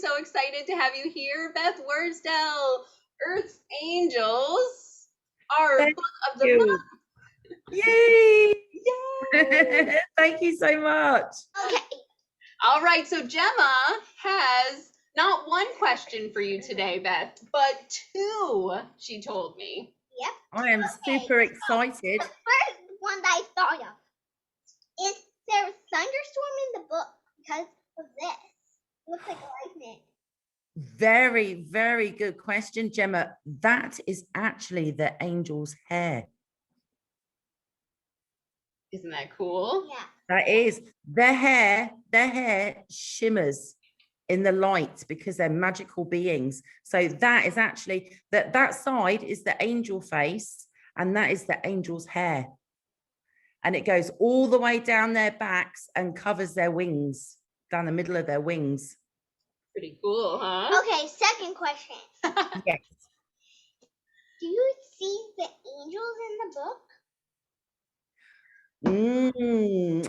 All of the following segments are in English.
so excited to have you here, Beth Worsdell. Earth's Angels, our Thank book of the you. month. Yay! Yay! Thank you so much. Okay. All right, so Gemma has not one question for you today, Beth, but two, she told me. Yep. I am super excited. The first one that I thought of is there a thunderstorm in the book because of this? It looks like lightning. Very, very good question, Gemma. That is actually the angel's hair. Isn't that cool? Yeah. That is. Their hair shimmers in the light because they're magical beings. So that is actually, that side is the angel face, and that is the angel's hair. And it goes all the way down their backs and covers their wings, down the middle of their wings. Pretty cool, huh? Okay, second question. Yes. Do you see the angels in the book?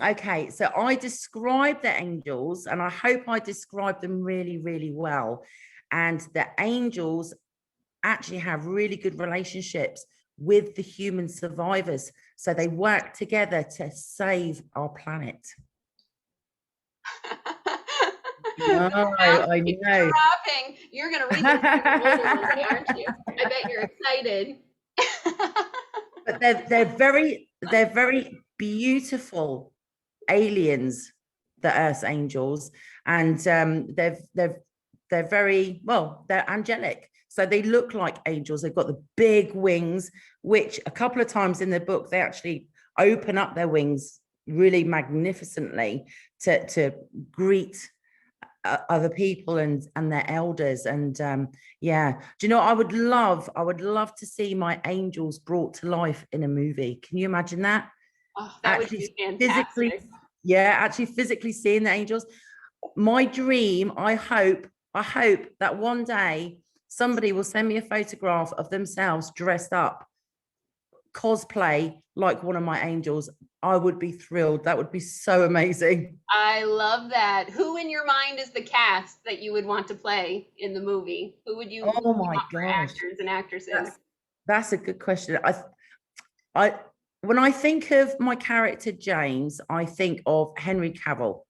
Okay, so I describe the angels, and I hope I describe them really, really well. And the angels actually have really good relationships with the human survivors. So they work together to save our planet. No, I know. You're going to read this, aren't you? I bet you're excited. But they're very beautiful aliens, the Earth's angels, and they're very, well, they're angelic. So they look like angels. They've got the big wings, which a couple of times in the book they actually open up their wings really magnificently to greet other people and their elders. And yeah, do you know, I would love to see my angels brought to life in a movie. Can you imagine that? Oh, that would be fantastic. Actually physically seeing the angels. My dream, I hope that one day somebody will send me a photograph of themselves dressed up, cosplay like one of my angels. I would be thrilled. That would be so amazing. I love that. Who in your mind is the cast that you would want to play in the movie? Who would you oh my gosh, actors and actresses? That's a good question. I when I think of my character James, I think of Henry Cavill,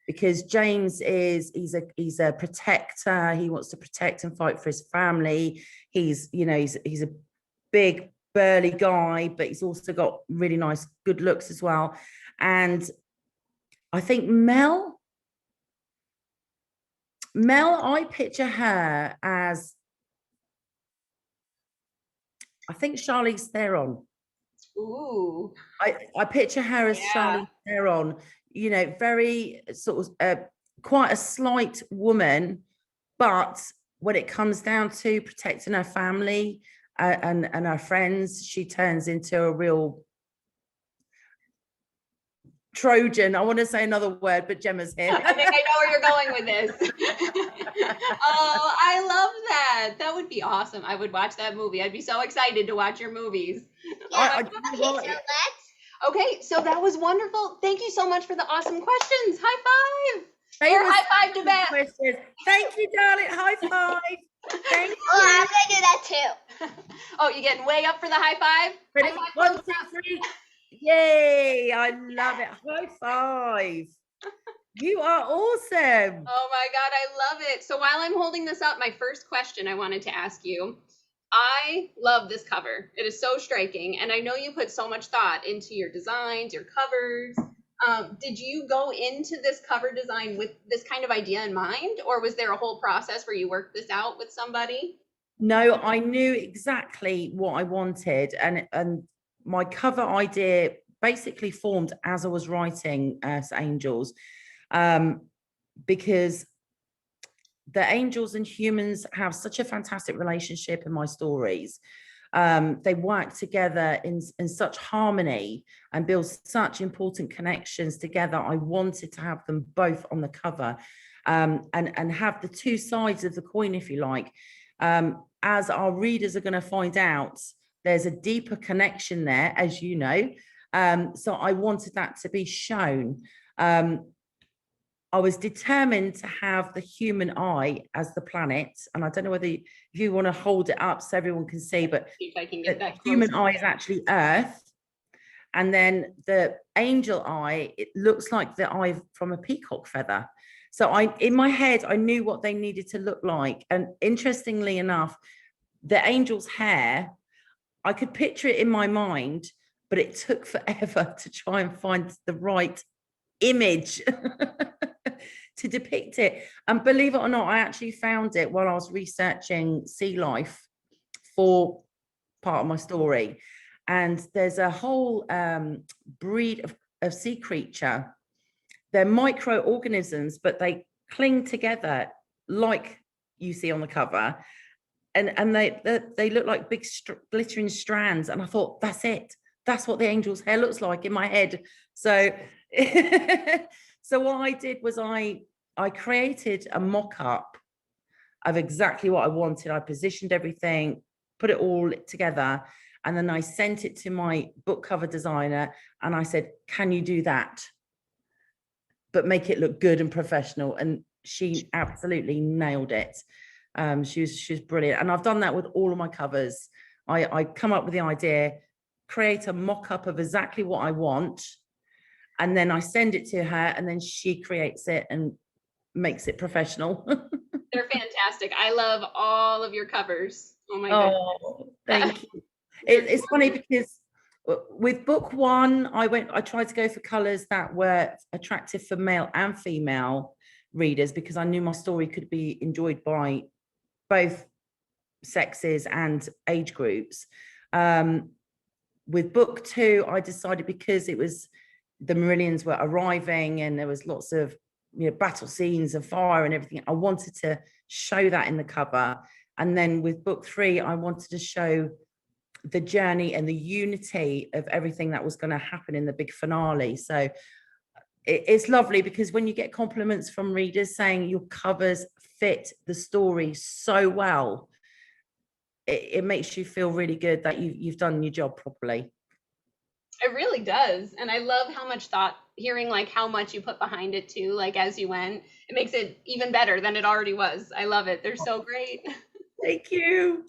because James he's a protector. He wants to protect and fight for his family. He's a big burly guy, but he's also got really nice good looks as well. And I think Mel, I picture her as, I think Charlize Theron. Ooh. I picture her as Charlize Theron, very sort of quite a slight woman, but when it comes down to protecting her family and her friends, she turns into a real Trojan. I want to say another word, but Gemma's here. I think I know where you're going with this. Oh, I love that. That would be awesome. I would watch that movie. I'd be so excited to watch your movies. Yeah. Okay, so that was wonderful. Thank you so much for the awesome questions. High five. High five to Beth. Questions. Thank you, darling. High five. Thank you. I'm gonna do that too. Oh, you're getting way up for the high five? Ready? 1, 2, 3. Yay! I love it. High five. You are awesome. Oh my God, I love it. So while I'm holding this up, my first question I wanted to ask you. I love this cover. It is so striking, and I know you put so much thought into your designs, your covers. Did you go into this cover design with this kind of idea in mind, or was there a whole process where you worked this out with somebody? No, I knew exactly what I wanted, and my cover idea basically formed as I was writing Earth's Angels, because the angels and humans have such a fantastic relationship in my stories. They work together in such harmony and build such important connections together. I wanted to have them both on the cover, and have the two sides of the coin, if you like. As our readers are going to find out, there's a deeper connection there, as you know. So I wanted that to be shown. I was determined to have the human eye as the planet. And I don't know whether if you want to hold it up so everyone can see, but See if I can get that the human close. eye is actually Earth. And then the angel eye, it looks like the eye from a peacock feather. So in my head, I knew what they needed to look like. And interestingly enough, the angel's hair, I could picture it in my mind, but it took forever to try and find the right image to depict it. And believe it or not, I actually found it while I was researching sea life for part of my story. And there's a whole breed of sea creature. They're microorganisms, but they cling together like you see on the cover. And they look like big glittering strands. And I thought, that's it. That's what the angel's hair looks like in my head. So, so what I did was I created a mock-up of exactly what I wanted. I positioned everything, put it all together, and then I sent it to my book cover designer and I said, can you do that? But make it look good and professional. And she absolutely nailed it. She was brilliant. And I've done that with all of my covers. I come up with the idea, create a mock-up of exactly what I want, and then I send it to her, and then she creates it and makes it professional. They're fantastic. I love all of your covers. Oh my goodness. Oh, thank you. It's funny because with book one, I tried to go for colors that were attractive for male and female readers because I knew my story could be enjoyed by both sexes and age groups. With book two, I decided because it was the Marillions were arriving and there was lots of battle scenes and fire and everything, I wanted to show that in the cover. And then with book three, I wanted to show the journey and the unity of everything that was going to happen in the big finale. So it's lovely because when you get compliments from readers saying your covers fit the story so well, it makes you feel really good that you've done your job properly. It really does. And I love how much thought, hearing like how much you put behind it too, like as you went, it makes it even better than it already was. I love it. They're so great. Thank you.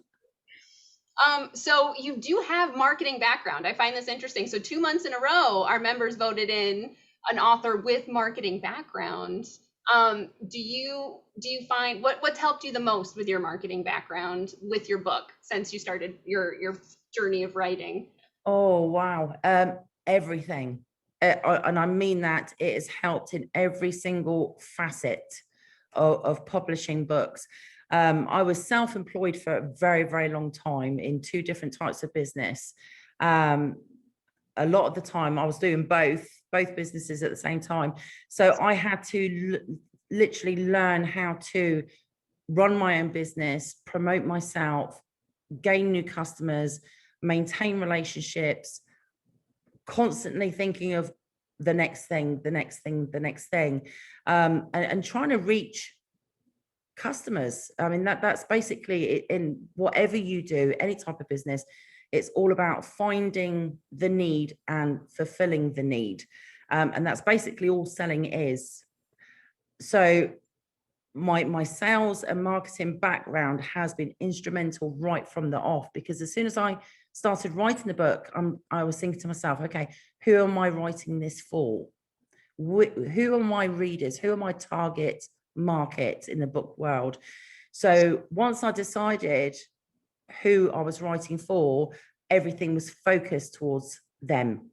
So you do have marketing background. I find this interesting. So 2 months in a row, our members voted in an author with marketing background. Do you find what's helped you the most with your marketing background with your book since you started your journey of writing? Oh, wow. Everything. And I mean that it has helped in every single facet of publishing books. I was self-employed for a very, very long time in 2 different types of business. A lot of the time I was doing both businesses at the same time. So I had to literally learn how to run my own business, promote myself, gain new customers, maintain relationships, constantly thinking of the next thing, and trying to reach customers. I mean, that's basically in whatever you do, any type of business, it's all about finding the need and fulfilling the need. And that's basically all selling is. So my sales and marketing background has been instrumental right from the off, because as soon as I started writing the book, I was thinking to myself, okay, who am I writing this for? Who are my readers? Who are my target market in the book world? So once I decided who I was writing for, everything was focused towards them.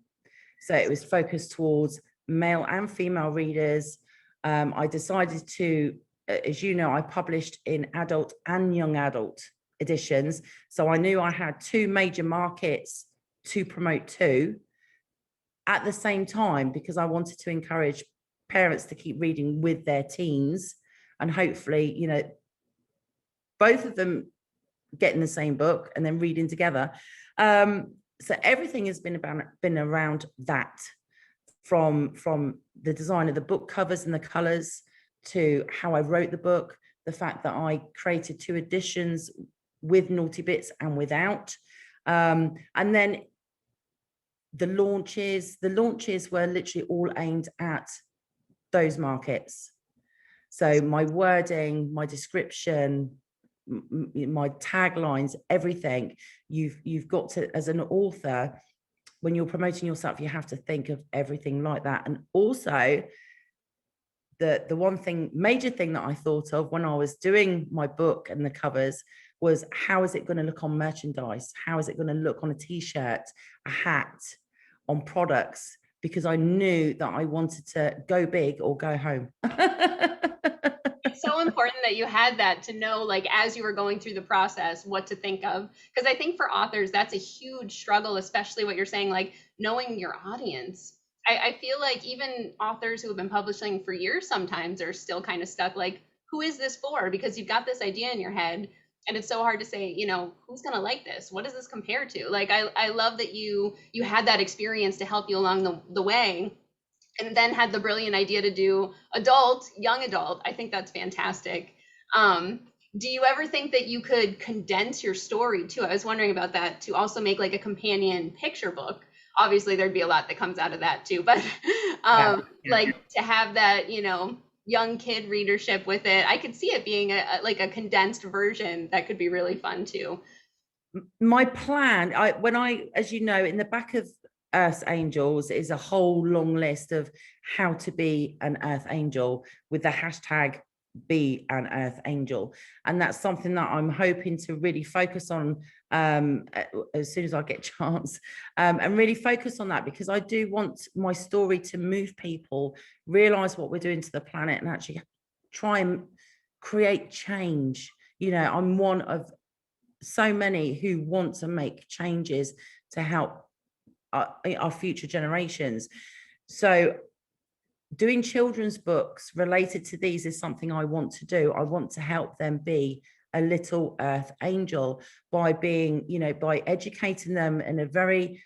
So it was focused towards male and female readers. I decided to, as you know, I published in adult and young adult editions. So I knew I had 2 major markets to promote to at the same time, because I wanted to encourage parents to keep reading with their teens, and hopefully, both of them getting the same book and then reading together. So everything has been around that, from the design of the book covers and the colors to how I wrote the book, the fact that I created 2 editions with naughty bits and without. And then the launches were literally all aimed at those markets. So my wording, my description, my taglines, everything, you've got to, as an author, when you're promoting yourself, you have to think of everything like that. And also the one thing, major thing that I thought of when I was doing my book and the covers was, how is it going to look on merchandise? How is it going to look on a t-shirt, a hat, on products? Because I knew that I wanted to go big or go home. It's so important that you had that to know, like, as you were going through the process, what to think of. Because I think for authors, that's a huge struggle, especially what you're saying, like knowing your audience. I feel like even authors who have been publishing for years sometimes are still kind of stuck, like, who is this for? Because you've got this idea in your head, and it's so hard to say, you know, who's gonna like this? What does this compare to? Like, I love that you had that experience to help you along the way, and then had the brilliant idea to do adult, young adult. I think that's fantastic. Do you ever think that you could condense your story too? I was wondering about that, to also make like a companion picture book. Obviously, there'd be a lot that comes out of that too, but like to have that, you know, young kid readership with it. I could see it being like a condensed version that could be really fun too. My plan, as you know, in the back of Earth Angels is a whole long list of how to be an Earth Angel with the hashtag be an Earth Angel. And that's something that I'm hoping to really focus on as soon as I get a chance, and really focus on that, because I do want my story to move people, realize what we're doing to the planet, and actually try and create change. You know, I'm one of so many who want to make changes to help our future generations. So doing children's books related to these is something I want to do. I want to help them be a little Earth Angel by being, you know, by educating them in a very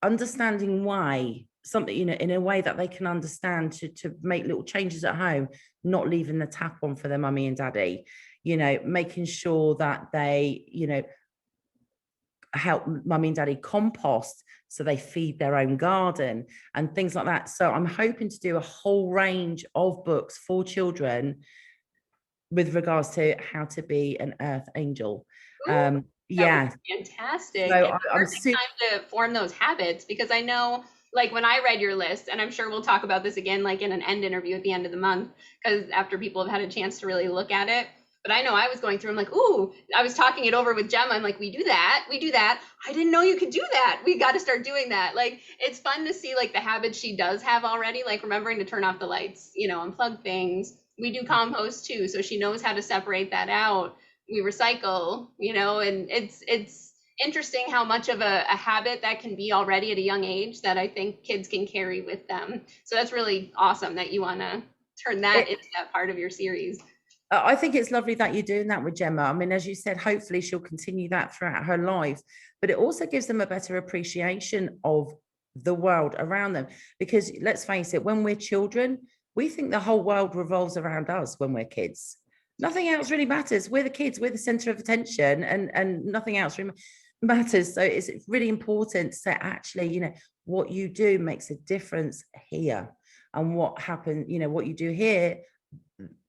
understanding way, something, you know, in a way that they can understand, to make little changes at home, not leaving the tap on for their mummy and daddy, you know, making sure that they, you know, help mummy and daddy compost so they feed their own garden and things like that. So I'm hoping to do a whole range of books for children with regards to how to be an Earth Angel. Yeah, Fantastic. so It's a I'm perfect time to form those habits, because I know, like, when I read your list, and I'm sure we'll talk about this again, like in an end interview at the end of the month, because after people have had a chance to really look at it. But I know I was going through, I'm like, ooh, I was talking it over with Gemma. I'm like, we do that. I didn't know you could do that. We got to start doing that. Like, it's fun to see like the habits she does have already, like remembering to turn off the lights, you know, unplug things. We do compost too, so she knows how to separate that out. We recycle, you know, and it's interesting how much of a habit that can be already at a young age that I think kids can carry with them. So that's really awesome that you want to turn that into that part of your series. I think it's lovely that you're doing that with Gemma. I mean, as you said, hopefully she'll continue that throughout her life, but it also gives them a better appreciation of the world around them. Because let's face it, when we're children, we think the whole world revolves around us when we're kids. Nothing else really matters. We're the kids, we're the center of attention, and nothing else really matters. So it's really important to say, actually, you know, what you do makes a difference here. And what happened, you know, what you do here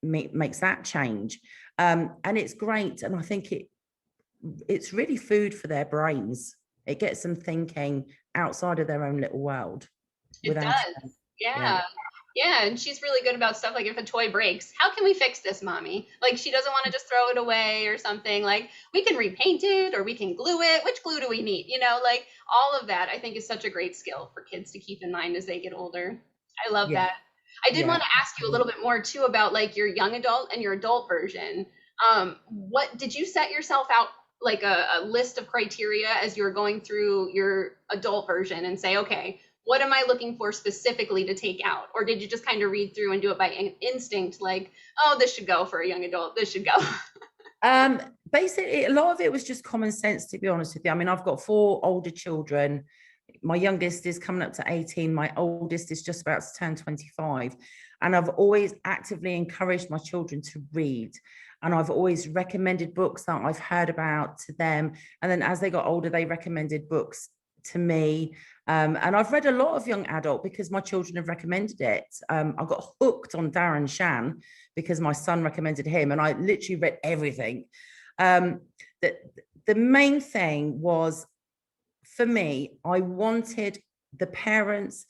makes that change. And it's great. And I think it's really food for their brains. It gets them thinking outside of their own little world. It does. Yeah. Yeah, and she's really good about stuff like, if a toy breaks, how can we fix this, mommy? Like, she doesn't want to just throw it away or something. Like, we can repaint it or we can glue it. Which glue do we need? You know, like all of that I think is such a great skill for kids to keep in mind as they get older. I love that. I did want to ask you a little bit more too about like your young adult and your adult version. What did you set yourself out like a list of criteria as you were going through your adult version and say, okay, what am I looking for specifically to take out? Or did you just kind of read through and do it by instinct, like, oh, this should go for a young adult, this should go? Basically, a lot of it was just common sense, to be honest with you. I mean, I've got 4 older children. My youngest is coming up to 18. My oldest is just about to turn 25. And I've always actively encouraged my children to read. And I've always recommended books that I've heard about to them. And then as they got older, they recommended books to me. And I've read a lot of young adult because my children have recommended it. I got hooked on Darren Shan because my son recommended him, and I literally read everything. The main thing was, for me, I wanted the parents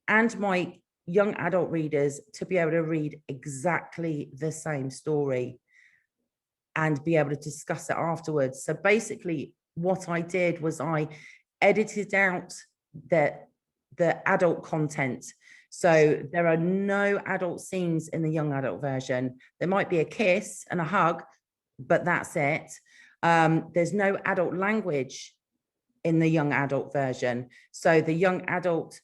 and my young adult readers to be able to read exactly the same story and be able to discuss it afterwards. So basically what I did was I edited out the adult content. So there are no adult scenes in the young adult version. There might be a kiss and a hug, but that's it. There's no adult language in the young adult version. So the young adult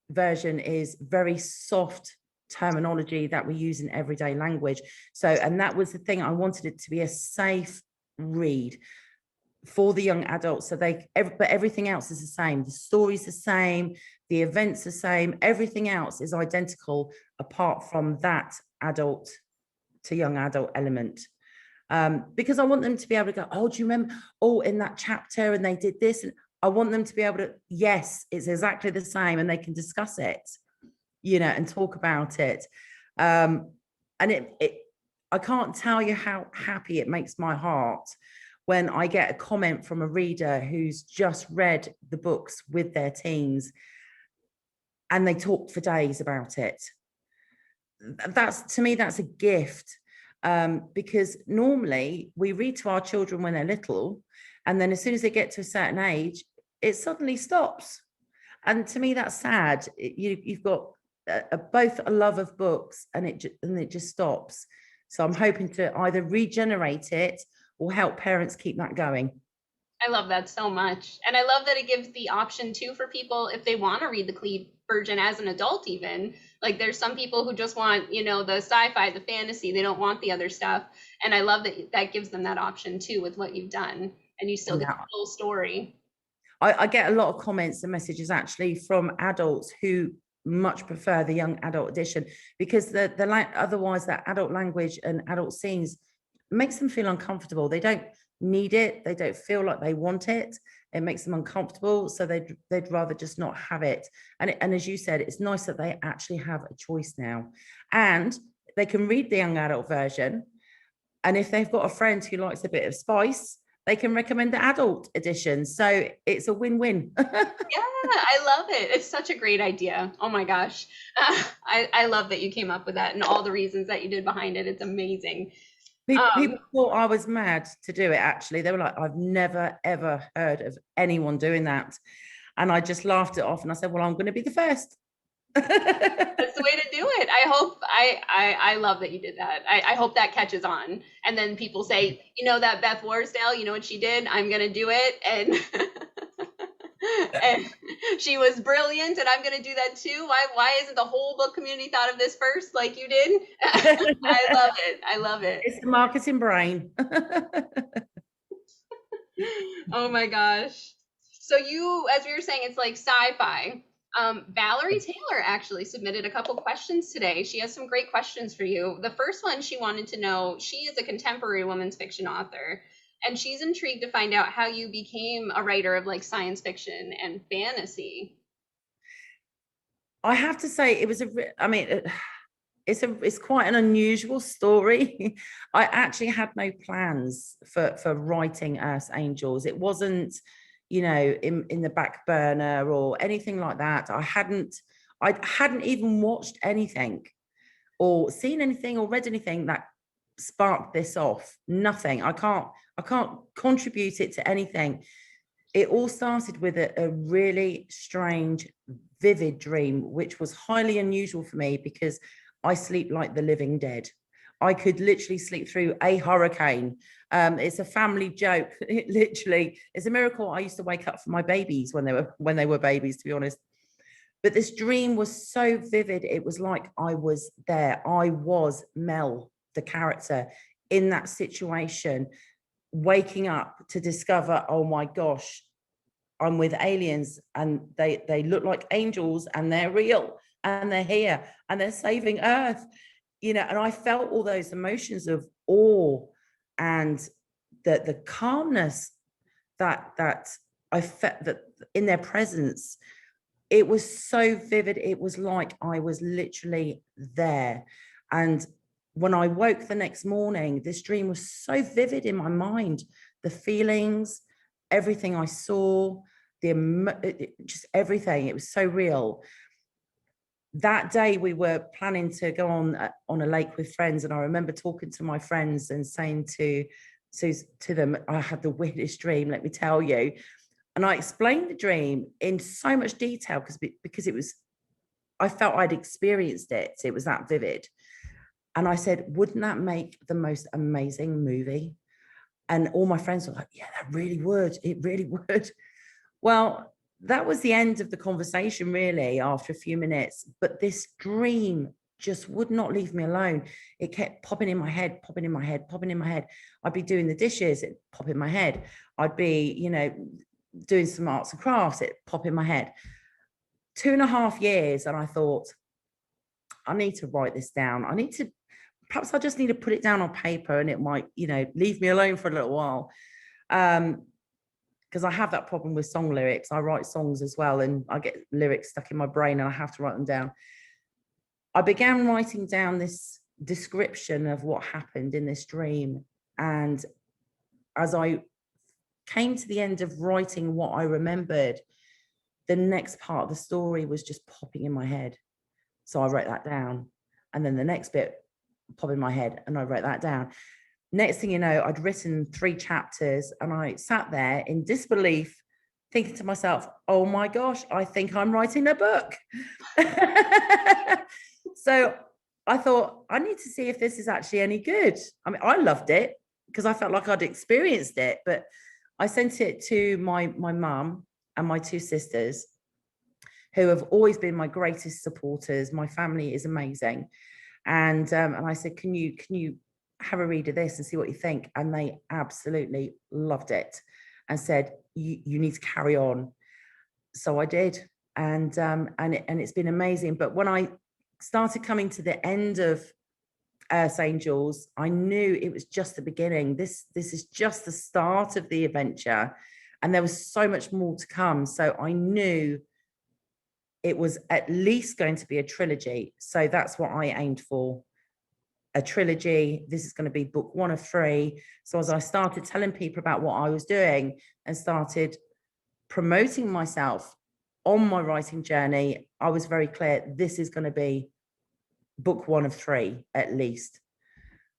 version is very soft terminology that we use in everyday language. So, and that was the thing, I wanted it to be a safe read for the young adults. So but everything else is the same. The story's the same, the events the same, everything else is identical apart from that adult to young adult element. Because I want them to be able to go, oh, do you remember, oh, in that chapter, and they did this, and I want them to be able to, yes, it's exactly the same, and they can discuss it, you know, and talk about it. And I can't tell you how happy it makes my heart when I get a comment from a reader who's just read the books with their teens and they talk for days about it. That's, to me, that's a gift. Because normally we read to our children when they're little, and then as soon as they get to a certain age, it suddenly stops. And to me, that's sad. You've got both a love of books, and it just stops. So I'm hoping to either regenerate it or help parents keep that going. I love that so much. And I love that it gives the option too for people if they want to read the Cleve version as an adult, even. Like there's some people who just want, you know, the sci-fi, the fantasy, they don't want the other stuff. And I love that that gives them that option too with what you've done. And you still get the full story. I get a lot of comments and messages actually from adults who much prefer the young adult edition, because otherwise that adult language and adult scenes makes them feel uncomfortable. They don't need it. They don't feel like they want it. It makes them uncomfortable. So they'd rather just not have it. And as you said, it's nice that they actually have a choice now. And they can read the young adult version. And if they've got a friend who likes a bit of spice, they can recommend the adult edition. So it's a win-win. Yeah, I love it. It's such a great idea. Oh my gosh. I love that you came up with that and all the reasons that you did behind it. It's amazing. People thought I was mad to do it, actually. They were like, I've never, ever heard of anyone doing that. And I just laughed it off and I said, well, I'm going to be the first. That's the way to do it. I love that you did that. I hope that catches on. And then people say, you know, that Beth Worsdell, you know what she did? I'm going to do it. And and she was brilliant, and I'm going to do that too. Why isn't the whole book community thought of this first like you did? I love it. I love it. It's the marketing brain. Oh my gosh. So you, as we were saying, it's like sci-fi. Valerie Taylor actually submitted a couple questions today. She has some great questions for you. The first one, she wanted to know, she is a contemporary women's fiction author, and she's intrigued to find out how you became a writer of like science fiction and fantasy. I have to say, it's quite an unusual story. I actually had no plans for writing Earth's Angels. It wasn't, you know, in the back burner or anything like that. I hadn't even watched anything or seen anything or read anything that sparked this off. Nothing. I can't contribute it to anything. It all started with a really strange, vivid dream, which was highly unusual for me because I sleep like the living dead. I could literally sleep through a hurricane. It's a family joke. Literally, it's a miracle I used to wake up for my babies when they were babies, to be honest. But this dream was so vivid. It was like I was there. I was Mel, the character, in that situation, waking up to discover, oh my gosh, I'm with aliens and they look like angels and they're real and they're here and they're saving Earth, you know. And I felt all those emotions of awe and the calmness that I felt that in their presence. it was so vivid. It was like I was literally there. And when I woke the next morning, this dream was so vivid in my mind. The feelings, everything I saw, just everything. It was so real. That day we were planning to go on a lake with friends, and I remember talking to my friends and saying to them, I had the weirdest dream, let me tell you. And I explained the dream in so much detail because it was, I felt I'd experienced it. It was that vivid. And I said, wouldn't that make the most amazing movie? And all my friends were like, yeah, that really would. It really would. Well, that was the end of the conversation, really, after a few minutes. But this dream just would not leave me alone. It kept popping in my head, popping in my head, popping in my head. I'd be doing the dishes, it'd pop in my head. I'd be, you know, doing some arts and crafts, it'd pop in my head. 2.5 years, and I thought, I need to write this down. Perhaps I just need to put it down on paper, and it might, you know, leave me alone for a little while. Because I have that problem with song lyrics. I write songs as well, and I get lyrics stuck in my brain and I have to write them down. I began writing down this description of what happened in this dream. And as I came to the end of writing what I remembered, the next part of the story was just popping in my head. So I wrote that down. And then the next bit popped in my head and I wrote that down. Next thing you know, I'd written 3 chapters, and I sat there in disbelief, thinking to myself, oh my gosh, I think I'm writing a book. So I thought, I need to see if this is actually any good. I mean, I loved it because I felt like I'd experienced it, but I sent it to my mum and my 2 sisters, who have always been my greatest supporters. My family is amazing. And I said, can you have a read of this and see what you think? And they absolutely loved it and said, you need to carry on. So I did. And it's been amazing. But when I started coming to the end of Earth's Angels, I knew it was just the beginning. This is just the start of the adventure. And there was so much more to come. So I knew it was at least going to be a trilogy. So that's what I aimed for. A trilogy. This is going to be book 1 of 3. So as I started telling people about what I was doing and started promoting myself on my writing journey, I was very clear, this is going to be book 1 of 3 at least.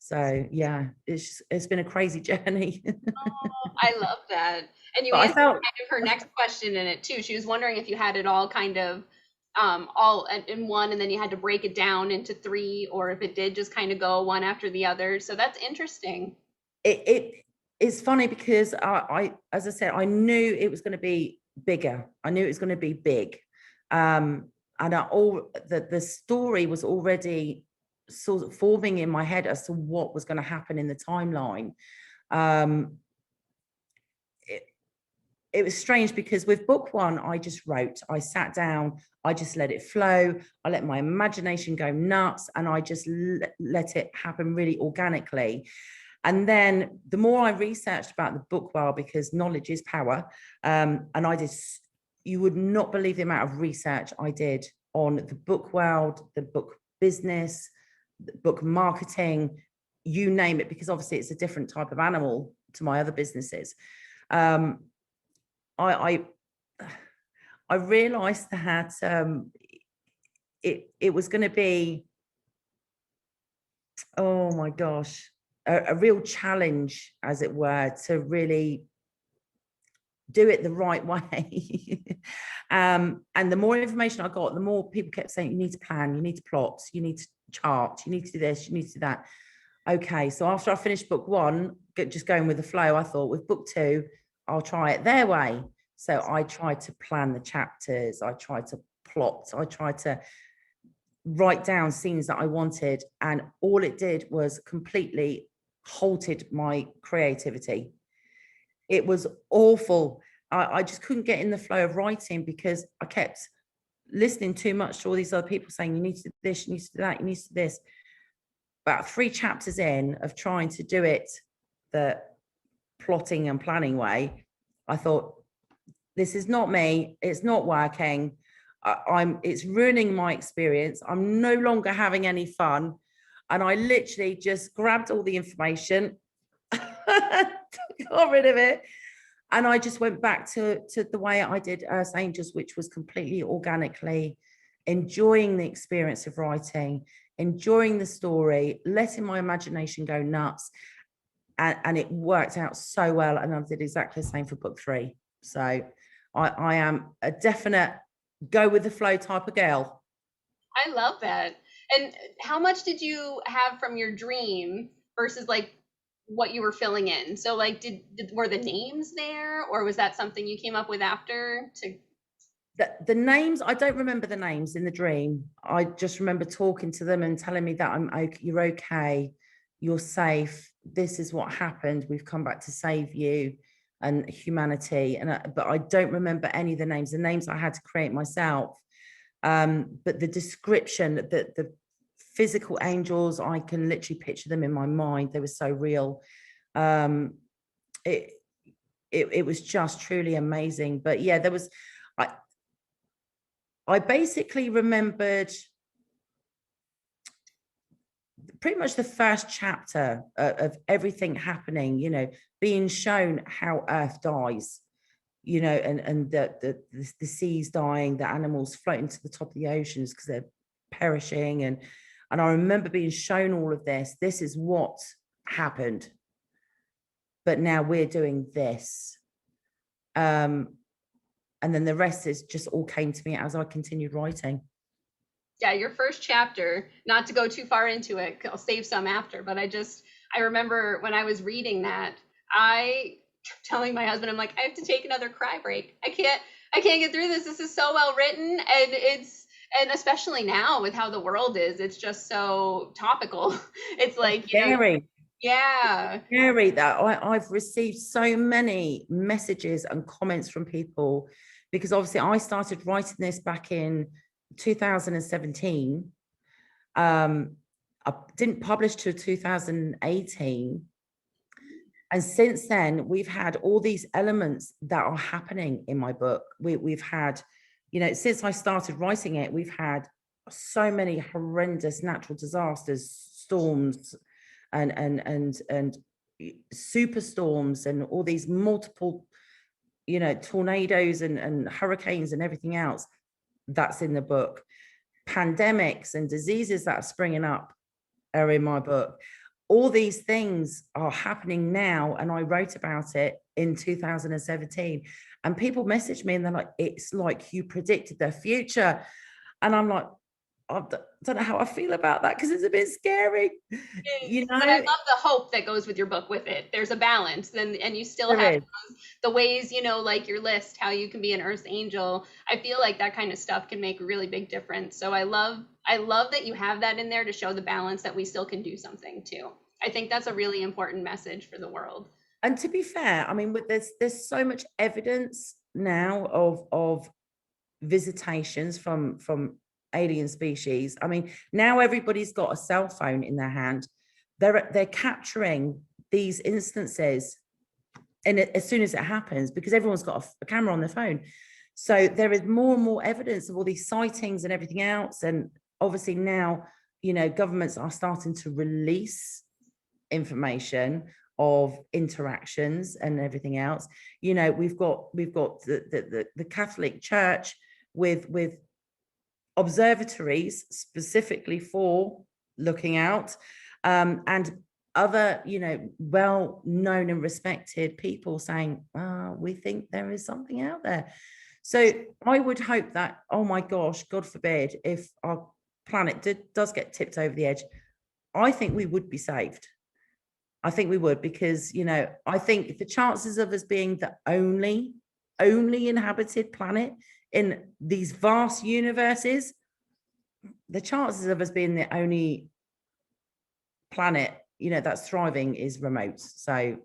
So yeah, it's been a crazy journey. Oh, I love that. And you But answered kind of her next question in it too. She was wondering if you had it all kind of all in one, and then you had to break it down into 3, or if it did just kind of go one after the other. So that's interesting. It's funny because I as I said, I knew it was going to be bigger. I knew it was going to be big. And the story was already sort of forming in my head as to what was going to happen in the timeline. It was strange because with book 1, I just wrote, I sat down, I just let it flow. I let my imagination go nuts, and I just let it happen really organically. And then the more I researched about the book world, because knowledge is power, and you would not believe the amount of research I did on the book world, the book business, the book marketing, you name it, because obviously it's a different type of animal to my other businesses. I realized that it was going to be, oh my gosh, a real challenge, as it were, to really do it the right way. And the more information I got, the more people kept saying, you need to plan, you need to plot, you need to chart, you need to do this, you need to do that. Okay, so after I finished book 1, just going with the flow, I thought with book 2, I'll try it their way. So I tried to plan the chapters, I tried to plot, I tried to write down scenes that I wanted, and all it did was completely halted my creativity. It was awful. I just couldn't get in the flow of writing because I kept listening too much to all these other people saying, you need to do this, you need to do that, you need to do this. About 3 chapters in of trying to do it the plotting and planning way, I thought, this is not me, it's not working. It's ruining my experience. I'm no longer having any fun. And I literally just grabbed all the information, got rid of it. And I just went back to the way I did Earth's Angels, which was completely organically enjoying the experience of writing, enjoying the story, letting my imagination go nuts. And it worked out so well. And I did exactly the same for book 3. So I am a definite go with the flow type of girl. I love that. And how much did you have from your dream versus like what you were filling in? So like were the names there, or was that something you came up with after to the names, I don't remember the names in the dream. I just remember talking to them and telling me that I'm okay, you're okay, you're safe, this is what happened, we've come back to save you and humanity. But I don't remember any of the names. The names I had to create myself. But the description, the physical angels, I can literally picture them in my mind. They were so real. It was just truly amazing. But yeah, there was, I basically remembered pretty much the first chapter of everything happening, you know, being shown how Earth dies, you know, and the seas dying, the animals floating to the top of the oceans because they're perishing. And I remember being shown all of this. This is what happened. But now we're doing this. And then the rest is just all came to me as I continued writing. Yeah, your first chapter, not to go too far into it, I'll save some after, but I remember when I was reading that, I telling my husband, I'm like, I have to take another cry break. I can't get through this. This is so well written, and especially now with how the world is, it's just so topical. It's like, scary. Yeah. Scary that I've received so many messages and comments from people, because obviously I started writing this back in 2017. I didn't publish till 2018. And since then, we've had all these elements that are happening in my book. We've had, you know, since I started writing it, we've had so many horrendous natural disasters, storms, and superstorms, and all these multiple, you know, tornadoes and hurricanes and everything else that's in the book. Pandemics and diseases that are springing up are in my book. All these things are happening now, and I wrote about it in 2017. And people message me and they're like, it's like you predicted the future. And I'm like, I don't know how I feel about that, because it's a bit scary, you know. But I love the hope that goes with your book with it. There's a balance, and you still have the ways, you know, like your list, how you can be an Earth's angel. I feel like that kind of stuff can make a really big difference. So I love that you have that in there to show the balance, that we still can do something too. I think that's a really important message for the world. And to be fair, I mean, there's so much evidence now of visitations from alien species. I mean, now everybody's got a cell phone in their hand. They're capturing these instances, and as soon as it happens, because everyone's got a camera on their phone. So there is more and more evidence of all these sightings and everything else. And obviously now, you know, governments are starting to release information of interactions and everything else. You know, we've got the Catholic Church with observatories specifically for looking out, and other, you know, well known and respected people saying, we think there is something out there. So I would hope that, oh my gosh, God forbid, if our planet does get tipped over the edge, I think we would be saved. I think we would, because, you know, I think the chances of us being the only inhabited planet in these vast universes, the chances of us being the only planet, you know, that's thriving is remote. So I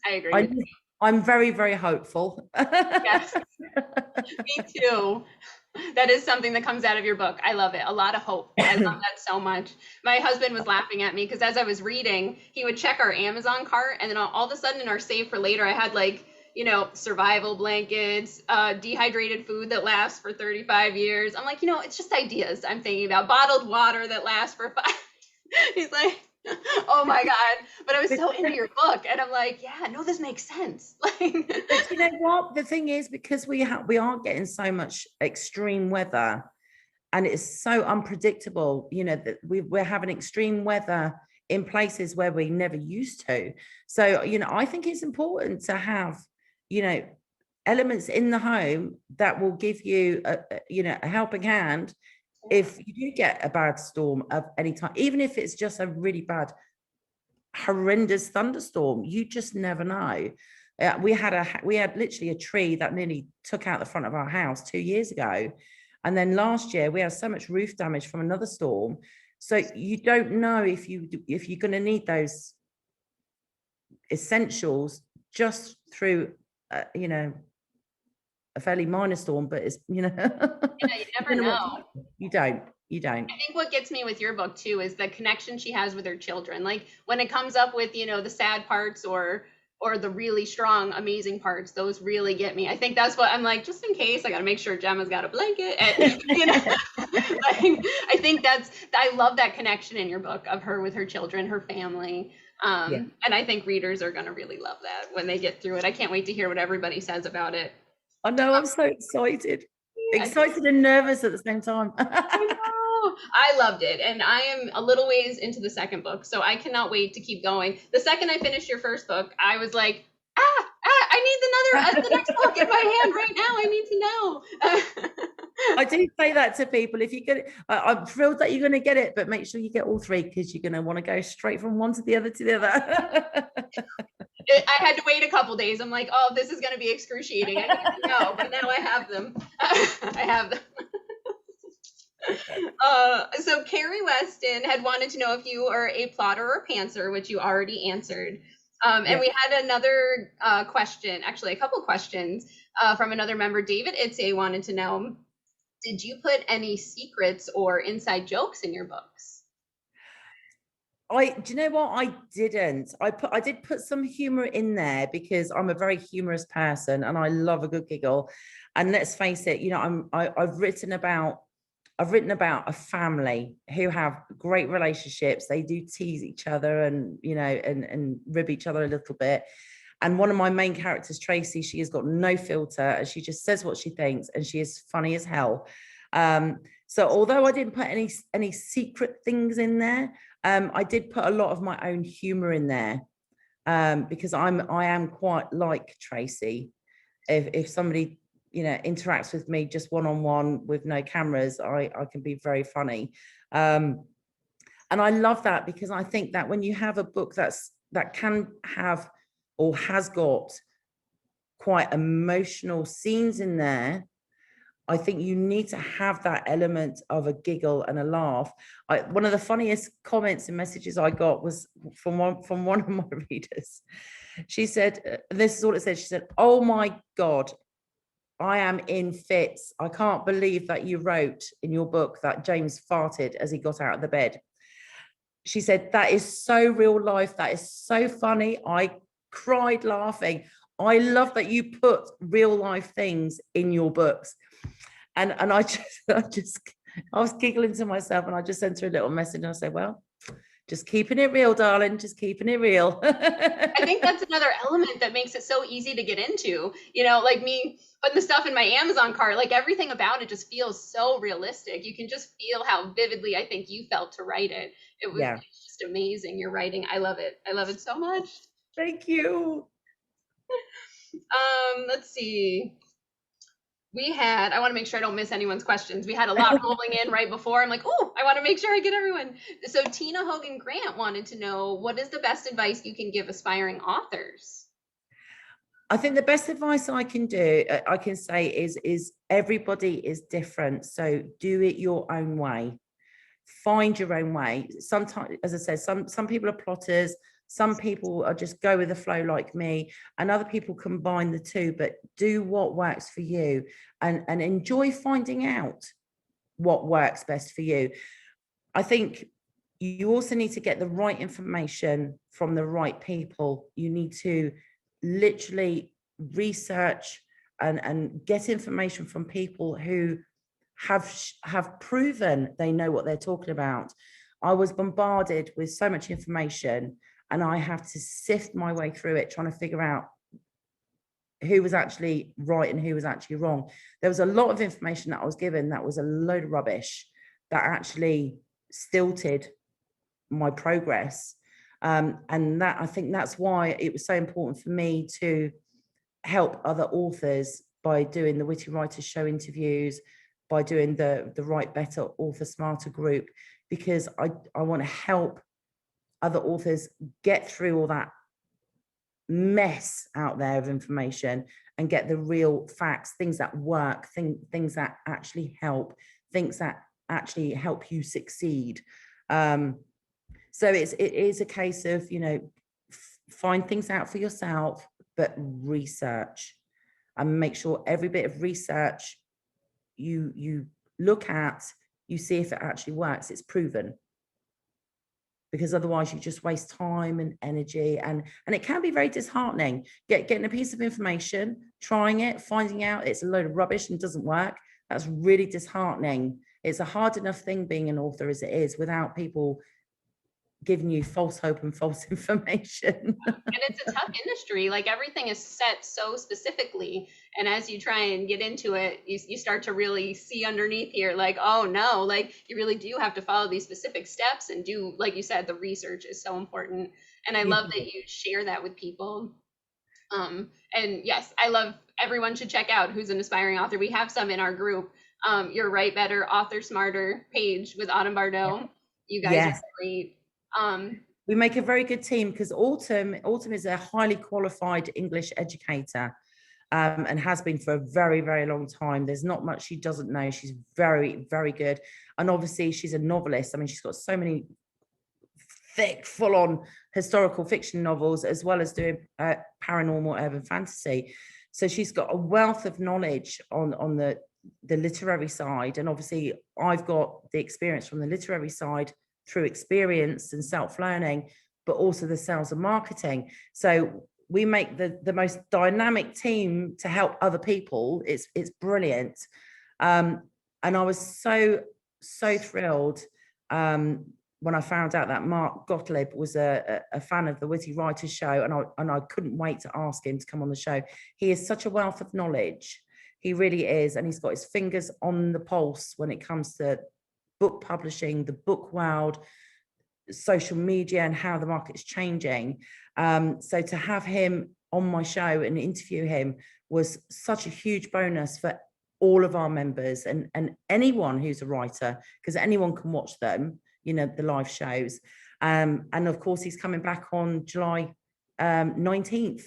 agree. I'm very, very hopeful. Yes, me too. That is something that comes out of your book. I love it. A lot of hope. I love that so much. My husband was laughing at me because as I was reading, he would check our Amazon cart, and then all of a sudden in our save for later, I had like survival blankets, dehydrated food that lasts for 35 years. I'm like, it's just ideas I'm thinking about. Bottled water that lasts for 5. He's like, oh my God. But I was so into your book, and I'm like, yeah, no, this makes sense. Like, But you know what? The thing is, because we are getting so much extreme weather, and it's so unpredictable, that we're having extreme weather in places where we never used to. So, I think it's important to have, elements in the home that will give you a helping hand if you do get a bad storm of any time, even if it's just a really bad, horrendous thunderstorm. You just never know. We had literally a tree that nearly took out the front of our house 2 years ago, and then last year we had so much roof damage from another storm. So you don't know if you're going to need those essentials just through a fairly minor storm, but it's yeah, you never know. You don't. I think what gets me with your book too is the connection she has with her children. Like when it comes up with, the sad parts or the really strong, amazing parts, those really get me. I think that's what I'm like, just in case, I got to make sure Gemma's got a blanket. And, like, I think I love that connection in your book of her with her children, her family. And I think readers are going to really love that when they get through it. I can't wait to hear what everybody says about it. I know, I'm so excited. Excited and nervous at the same time. I know. I loved it. And I am a little ways into the second book, so I cannot wait to keep going. The second I finished your first book, I was like, I need the next book in my hand right now. I need to know. I do say that to people. If you get it, I'm thrilled that you're going to get it, but make sure you get all 3, because you're going to want to go straight from one to the other to the other. I had to wait a couple days. I'm like, oh, this is going to be excruciating. I need to know, but now I have them. I have them. So Carrie Weston had wanted to know if you are a plotter or pantser, which you already answered. And we had another question, actually a couple questions from another member. David Itze wanted to know, did you put any secrets or inside jokes in your books? Do you know what? I didn't. I did put some humor in there because I'm a very humorous person and I love a good giggle. And let's face it, I've written about a family who have great relationships. They do tease each other and and rib each other a little bit. And one of my main characters, Tracy, she has got no filter and she just says what she thinks, and she is funny as hell. So although I didn't put any secret things in there, I did put a lot of my own humor in there, because I am quite like Tracy. If somebody interacts with me just one-on-one with no cameras, I can be very funny, and I love that, because I think that when you have a book that can have or has got quite emotional scenes in there, I think you need to have that element of a giggle and a laugh. One of the funniest comments and messages I got was from one of my readers. She said, this is all it said. She said, "Oh my God, I am in fits. I can't believe that you wrote in your book that James farted as he got out of the bed." She said, "That is so real life. That is so funny. I cried laughing. I love that you put real life things in your books." And I was giggling to myself, and I just sent her a little message and I said, "Well, just keeping it real, darling, just keeping it real." I think that's another element that makes it so easy to get into, like me putting the stuff in my Amazon cart, like everything about it just feels so realistic. You can just feel how vividly I think you felt to write it. It's just amazing, your writing. I love it. I love it so much. Thank you. Let's see. I want to make sure I don't miss anyone's questions. We had a lot rolling in right before. I'm like, oh, I want to make sure I get everyone. So Tina Hogan Grant wanted to know, what is the best advice you can give aspiring authors? I think the best advice I can say is everybody is different. So do it your own way. Find your own way. Sometimes, as I said, some people are plotters. Some people are just go with the flow like me, and other people combine the two, but do what works for you and enjoy finding out what works best for you. I think you also need to get the right information from the right people. You need to literally research and get information from people who have proven they know what they're talking about. I was bombarded with so much information, and I have to sift my way through it, trying to figure out who was actually right and who was actually wrong. There was a lot of information that I was given that was a load of rubbish that actually stilted my progress. And that, I think that's why it was so important for me to help other authors by doing the Witty Writers Show interviews, by doing the Write Better, Author Smarter group, because I want to help other authors get through all that mess out there of information and get the real facts, things that work, things that actually help, things that actually help you succeed. So it is a case of, you know, find things out for yourself, but research, and make sure every bit of research you look at, you see if it actually works, it's proven. Because otherwise you just waste time and energy, and it can be very disheartening. Getting a piece of information, trying it, finding out it's a load of rubbish and doesn't work. That's really disheartening. It's a hard enough thing being an author as it is, without people giving you false hope and false information. And it's a tough industry. Like, everything is set so specifically, and as you try and get into it, you start to really see underneath here, like, oh no, like, you really do have to follow these specific steps and do, like you said, the research is so important. And I love that you share that with people. And yes, I love, everyone should check out who's an aspiring author. We have some in our group. Your Write Better, Author Smarter page with Autumn Bardot. You guys are great. We make a very good team, because Autumn is a highly qualified English educator, and has been for a very, very long time. There's not much she doesn't know. She's very, very good. And obviously she's a novelist. I mean, she's got so many thick, full-on historical fiction novels, as well as doing paranormal urban fantasy. So she's got a wealth of knowledge on the literary side. And obviously I've got the experience from the literary side through experience and self-learning, but also the sales and marketing. So we make the most dynamic team to help other people. It's brilliant. And I was so thrilled when I found out that Mark Gottlieb was a fan of the Witty Writers Show, and I couldn't wait to ask him to come on the show. He is such a wealth of knowledge. He really is. And he's got his fingers on the pulse when it comes to book publishing, the book world, social media, and how the market's changing. So to have him on my show and interview him was such a huge bonus for all of our members and anyone who's a writer, because anyone can watch them, you know, the live shows. And of course, he's coming back on July 19th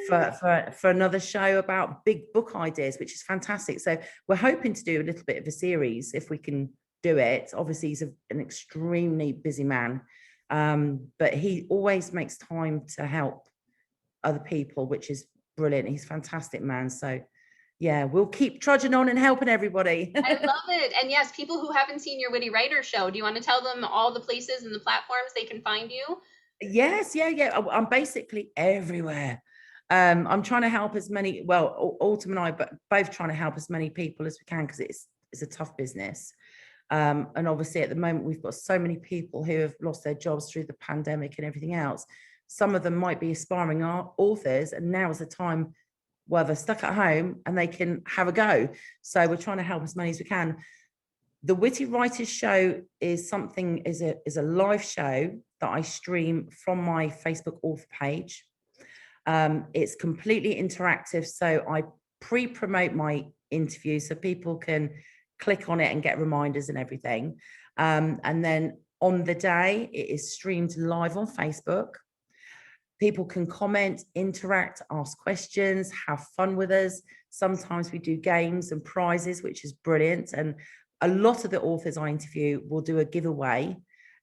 for another show about big book ideas, which is fantastic. So we're hoping to do a little bit of a series if we can do it. Obviously he's an extremely busy man, but he always makes time to help other people, which is brilliant. He's a fantastic man. So yeah, we'll keep trudging on and helping everybody. I love it. And yes, people who haven't seen your Witty Writer Show, do you want to tell them all the places and the platforms they can find you? Yes, yeah. I'm basically everywhere. I'm trying to help as many, well, Autumn and I, but both trying to help as many people as we can, because it's a tough business. And obviously at the moment we've got so many people who have lost their jobs through the pandemic and everything else. Some of them might be aspiring authors, and now is the time where they're stuck at home and they can have a go. So we're trying to help as many as we can. The Witty Writers Show is a live show that I stream from my Facebook author page. It's completely interactive, so I pre-promote my interview so people can click on it and get reminders and everything. And then on the day, it is streamed live on Facebook. People can comment, interact, ask questions, have fun with us. Sometimes we do games and prizes, which is brilliant. And a lot of the authors I interview will do a giveaway,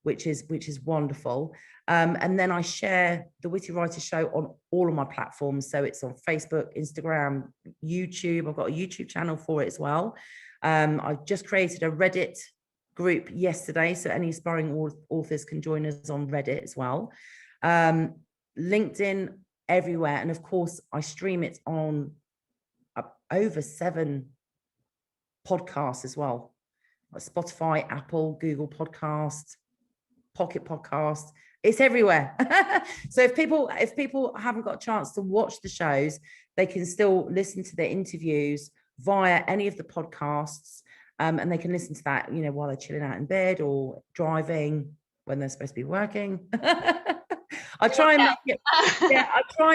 which is wonderful. And then I share the Witty Writers Show on all of my platforms. So it's on Facebook, Instagram, YouTube. I've got a YouTube channel for it as well. I've just created a Reddit group yesterday, so any aspiring authors can join us on Reddit as well. LinkedIn, everywhere. And of course, I stream it on over 7 podcasts as well, like Spotify, Apple, Google Podcasts, Pocket Podcasts. It's everywhere. So if people haven't got a chance to watch the shows, they can still listen to their interviews via any of the podcasts, and they can listen to that, you know, while they're chilling out in bed or driving when they're supposed to be working. I try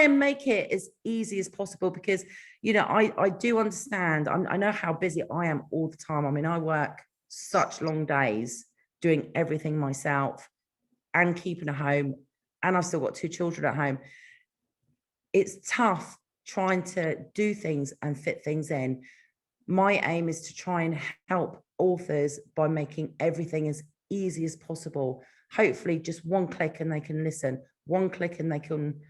and make it as easy as possible, because, you know, I do understand. I know how busy I am all the time. I mean, I work such long days doing everything myself and keeping a home, and I've still got 2 children at home. It's tough trying to do things and fit things in. My aim is to try and help authors by making everything as easy as possible. Hopefully just one click and they can listen, one click and they can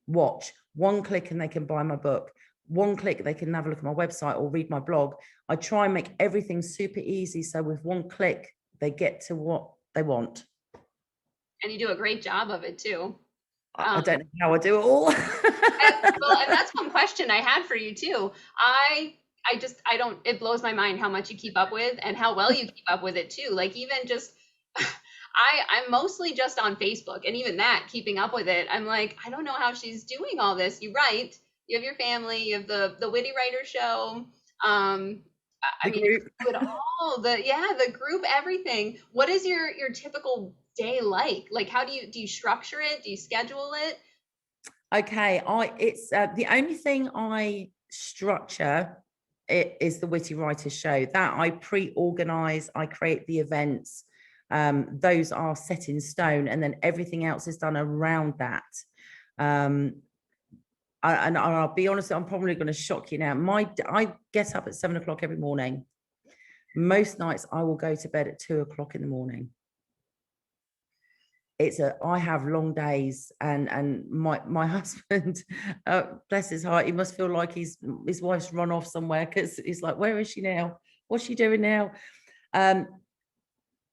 watch, one click and they can buy my book, one click they can have a look at my website or read my blog. I try and make everything super easy, so with one click they get to what they want. And you do a great job of it too. I don't know how I do it all. And that's one question I had for you too. It blows my mind how much you keep up with and how well you keep up with it too. Like, even just, I'm mostly just on Facebook, and even that, keeping up with it, I'm like, I don't know how she's doing all this. You write, you have your family, you have the Witty Writer Show. I mean, you do it all, the group, everything. What is your typical day like? Like, how do you structure it? Do you schedule it? Okay, it's the only thing I structure is the Witty Writers Show. That I pre-organize, I create the events. Those are set in stone, and then everything else is done around that. And I'll be honest, I'm probably going to shock you now. I get up at 7 o'clock every morning. Most nights I will go to bed at 2 o'clock in the morning. I have long days, and my husband, bless his heart, he must feel like his wife's run off somewhere, because he's like, where is she now? What's she doing now? I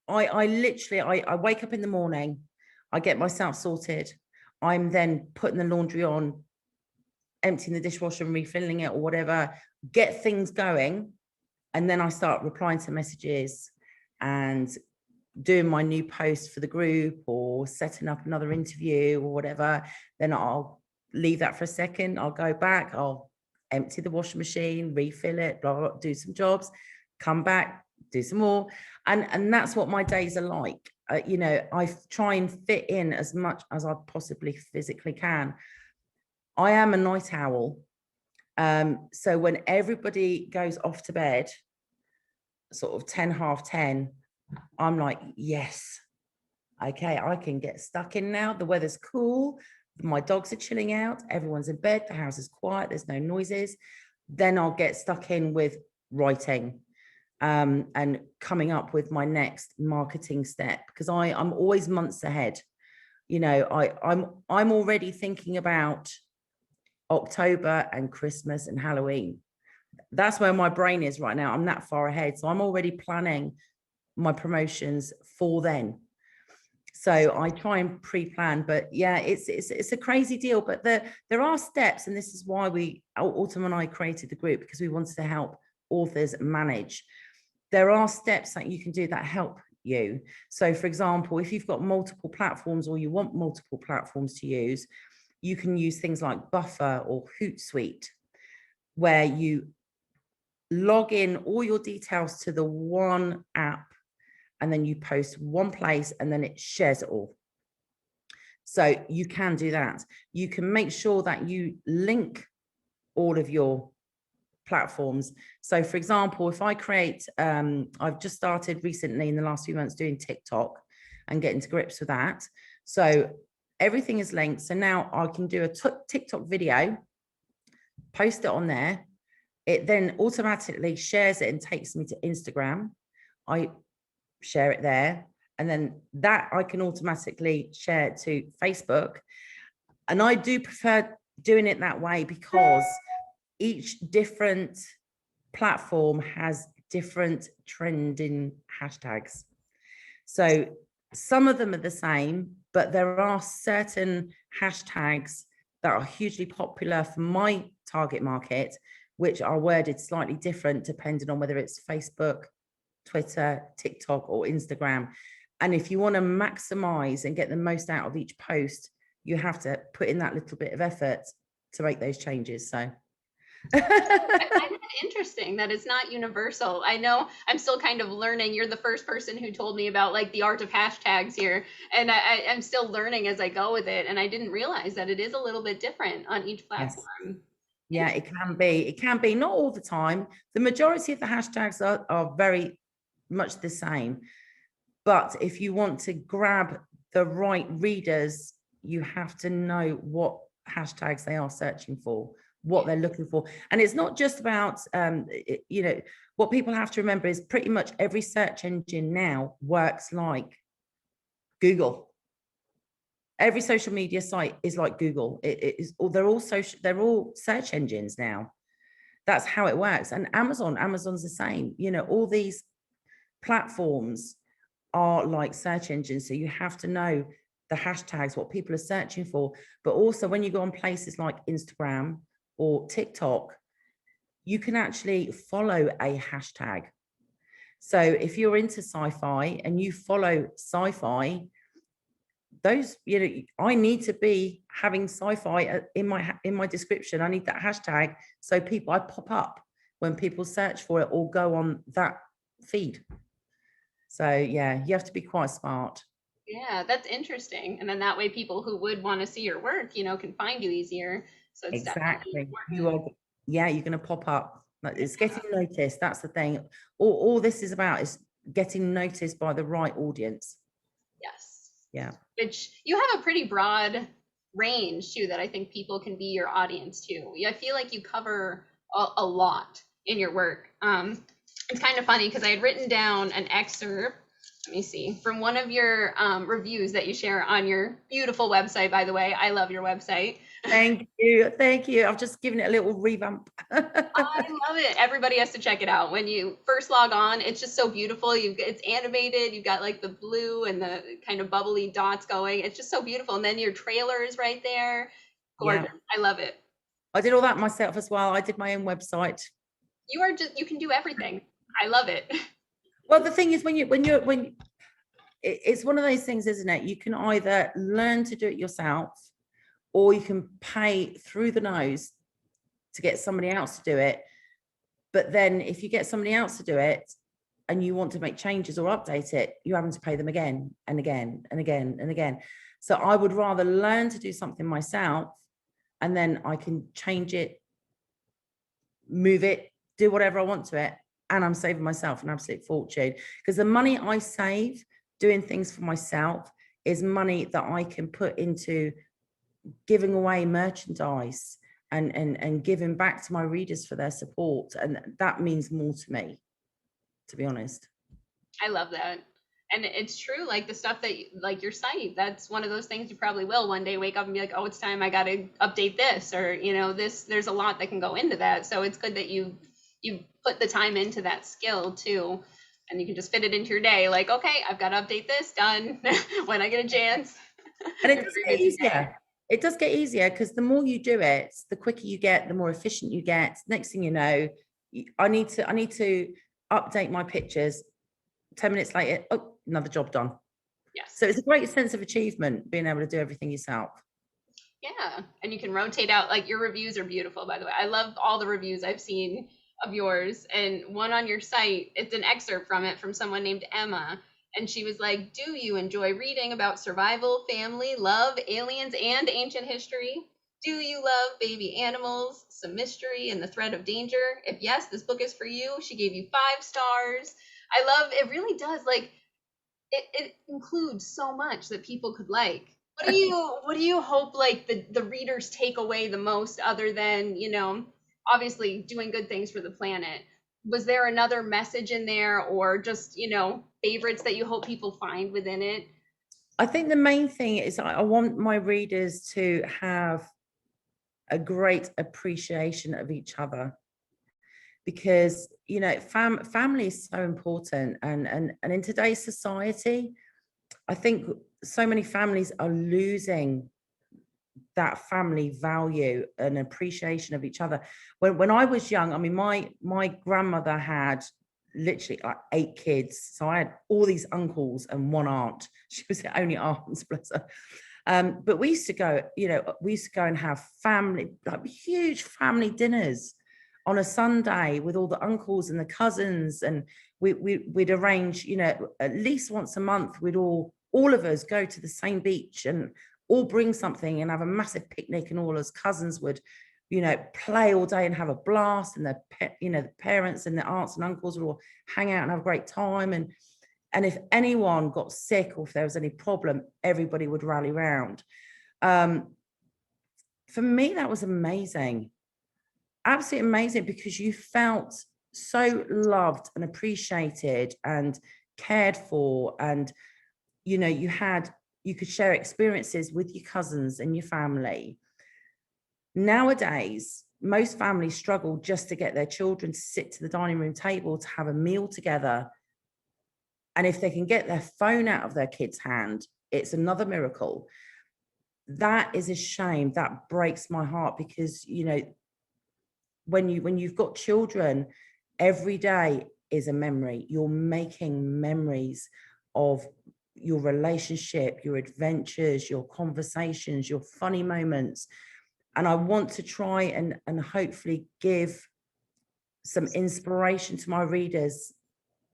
literally wake up in the morning, I get myself sorted. I'm then putting the laundry on, emptying the dishwasher and refilling it or whatever, get things going. And then I start replying to messages and doing my new post for the group or setting up another interview or whatever. Then I'll leave that for a second. I'll go back, I'll empty the washing machine, refill it, blah, blah, blah, do some jobs, come back, do some more. And that's what my days are like. You know, I try and fit in as much as I possibly physically can. I am a night owl. So when everybody goes off to bed, sort of 10, half 10, I'm like, yes, okay, I can get stuck in now. The weather's cool. My dogs are chilling out. Everyone's in bed. The house is quiet. There's no noises. Then I'll get stuck in with writing, and coming up with my next marketing step, because I'm always months ahead. You know, I'm already thinking about October and Christmas and Halloween. That's where my brain is right now. I'm that far ahead. So I'm already planning my promotions for then. So I try and pre-plan, but yeah, it's a crazy deal. But there are steps, and this is why Autumn and I created the group, because we wanted to help authors manage. There are steps that you can do that help you. So for example, if you've got multiple platforms or you want multiple platforms to use, you can use things like Buffer or Hootsuite, where you log in all your details to the one app, and then you post one place, and then it shares it all. So you can do that. You can make sure that you link all of your platforms. So for example, if I create, I've just started recently in the last few months doing TikTok and getting to grips with that. So everything is linked. So now I can do a TikTok video, post it on there. It then automatically shares it and takes me to Instagram. I share it there, and then that I can automatically share it to Facebook. And I do prefer doing it that way, because each different platform has different trending hashtags. So some of them are the same, but there are certain hashtags that are hugely popular for my target market, which are worded slightly different depending on whether it's Facebook, Twitter, TikTok, or Instagram. And if you want to maximize and get the most out of each post, you have to put in that little bit of effort to make those changes. So I find it interesting that it's not universal. I know I'm still kind of learning. You're the first person who told me about like the art of hashtags here, and I'm still learning as I go with it. And I didn't realize that it is a little bit different on each platform. Yeah, it can be. It can be, not all the time. The majority of the hashtags are very much the same. But if you want to grab the right readers, you have to know what hashtags they are searching for, what they're looking for. And it's not just about, you know, what people have to remember is pretty much every search engine now works like Google. Every social media site is like Google. They're all search engines now. That's how it works. And Amazon's the same. You know, all these platforms are like search engines. So you have to know the hashtags, what people are searching for. But also when you go on places like Instagram or TikTok, you can actually follow a hashtag. So if you're into sci-fi and you follow sci-fi, those, you know, I need to be having sci-fi in my description. I need that hashtag so I pop up when people search for it or go on that feed. So yeah, you have to be quite smart. Yeah, that's interesting. And then that way people who would want to see your work, you know, can find you easier. So it's Exactly. definitely You're going to pop up. Like, it's getting noticed. That's the thing. All this is about is getting noticed by the right audience. yes. Yeah. Which you have a pretty broad range too, that I think people can be your audience too. I feel like you cover a lot in your work. It's kind of funny because I had written down an excerpt, let me see, from one of your reviews that you share on your beautiful website, by the way. I love your website. Thank you. Thank you. I've just given it a little revamp. I love it. Everybody has to check it out. When you first log on, it's just so beautiful. It's animated. You've got like the blue and the kind of bubbly dots going. It's just so beautiful. And then your trailer is right there. Gorgeous. Yeah. I love it. I did all that myself as well. I did my own website. You can do everything. I love it. Well, the thing is, it's one of those things, isn't it? You can either learn to do it yourself, or you can pay through the nose to get somebody else to do it. But then if you get somebody else to do it and you want to make changes or update it, you're having to pay them again and again and again and again. So I would rather learn to do something myself, and then I can change it, move it, do whatever I want to it, and I'm saving myself an absolute fortune. Because the money I save doing things for myself is money that I can put into giving away merchandise and giving back to my readers for their support. And that means more to me, to be honest. I love that. And it's true, like the stuff that like your site, that's one of those things you probably will one day wake up and be like, oh, it's time I got to update this, or, you know, there's a lot that can go into that. So it's good that you put the time into that skill too. And you can just fit it into your day. Like, okay, I've got to update this, done when I get a chance. And it does get easier. It does get easier because the more you do it, the quicker you get, the more efficient you get. Next thing you know, I need to update my pictures. 10 minutes later, oh, another job done. Yes. So it's a great sense of achievement being able to do everything yourself. Yeah. And you can rotate out, like your reviews are beautiful, by the way. I love all the reviews I've seen of yours, and one on your site, it's an excerpt from it from someone named Emma, and she was like, do you enjoy reading about survival, family, love, aliens, and ancient history? Do you love baby animals, some mystery, and the threat of danger? If yes, this book is for you. She gave you 5 stars. I love it. Really does, like, it includes so much that people could like. What do you hope like the readers take away the most, other than, you know, obviously doing good things for the planet? Was there another message in there, or just, you know, favorites that you hope people find within it? I think the main thing is I want my readers to have a great appreciation of each other, because, you know, family is so important, and in today's society, I think so many families are losing that family value and appreciation of each other. When I was young, I mean, my grandmother had literally like 8 kids. So I had all these uncles and one aunt. She was the only aunt, bless her. But we used to go, we used to go and have family, like huge family dinners on a Sunday with all the uncles and the cousins. And we'd arrange, at least once a month, we'd all of us go to the same beach and all bring something and have a massive picnic, and all us cousins would, play all day and have a blast, and the parents and the aunts and uncles would all hang out and have a great time. And if anyone got sick or if there was any problem, everybody would rally around. For me, that was amazing. Absolutely amazing, because you felt so loved and appreciated and cared for, and you could share experiences with your cousins and your family. Nowadays, most families struggle just to get their children to sit to the dining room table to have a meal together. And if they can get their phone out of their kid's hand, it's another miracle. That is a shame. That breaks my heart, because when you've got children, every day is a memory. You're making memories of your relationship, your adventures, your conversations, your funny moments. And I want to try and hopefully give some inspiration to my readers,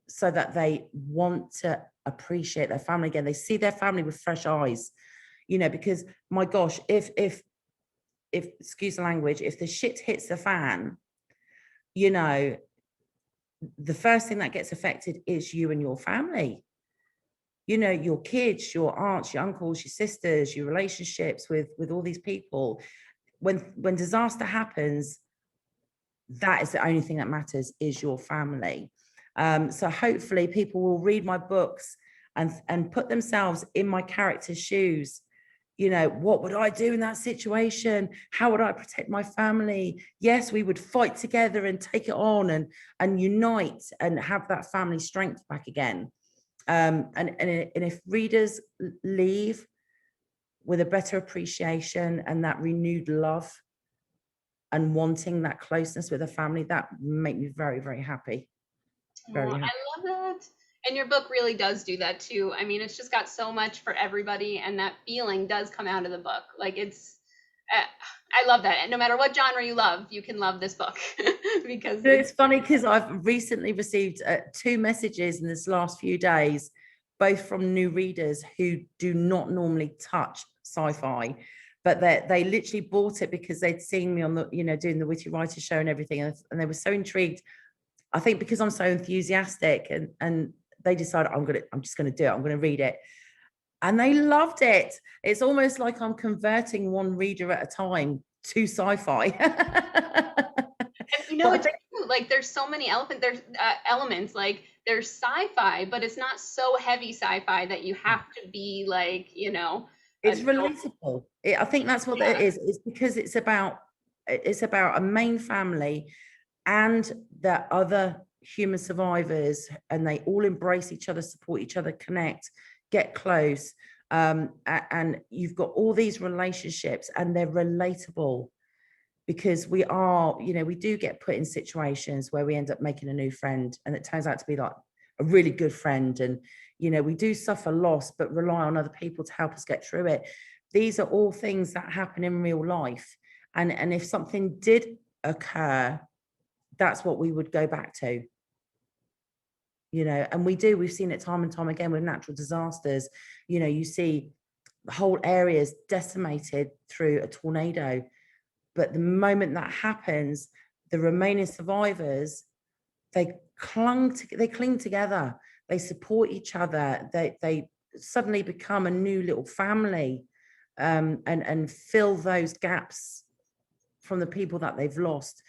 so that they want to appreciate their family again. They see their family with fresh eyes, because my gosh, if excuse the language, if the shit hits the fan, the first thing that gets affected is you and your family. Your kids, your aunts, your uncles, your sisters, your relationships with all these people. When disaster happens, that is the only thing that matters, is your family. So hopefully people will read my books and put themselves in my character's shoes. What would I do in that situation? How would I protect my family? Yes, we would fight together and take it on and unite and have that family strength back again. And if readers leave with a better appreciation and that renewed love and wanting that closeness with a family, that make me very, very happy. Very happy. I love that. And your book really does do that too. I mean, it's just got so much for everybody, and that feeling does come out of the book. Like I love that. And no matter what genre you love, you can love this book because it's funny, because I've recently received 2 messages in this last few days, both from new readers who do not normally touch sci-fi, but they literally bought it because they'd seen me on the, doing the Witty Writer show and everything, and they were so intrigued. I think because I'm so enthusiastic, and they decided I'm just going to do it. I'm going to read it. And they loved it. It's almost like I'm converting one reader at a time to sci-fi. And it's true. Like there's so many elements, like there's sci-fi, but it's not so heavy sci-fi that you have to be like, it's relatable. I think that's what it is. It's because it's about a main family and the other human survivors, and they all embrace each other, support each other, connect, get close. And you've got all these relationships, and they're relatable, because we do get put in situations where we end up making a new friend, and it turns out to be like a really good friend. And we do suffer loss, but rely on other people to help us get through it. These are all things that happen in real life, and if something did occur, that's what we would go back to. And we've seen it time and time again with natural disasters. You see whole areas decimated through a tornado, but the moment that happens, the remaining survivors, they cling together, they support each other, they suddenly become a new little family, and fill those gaps from the people that they've lost.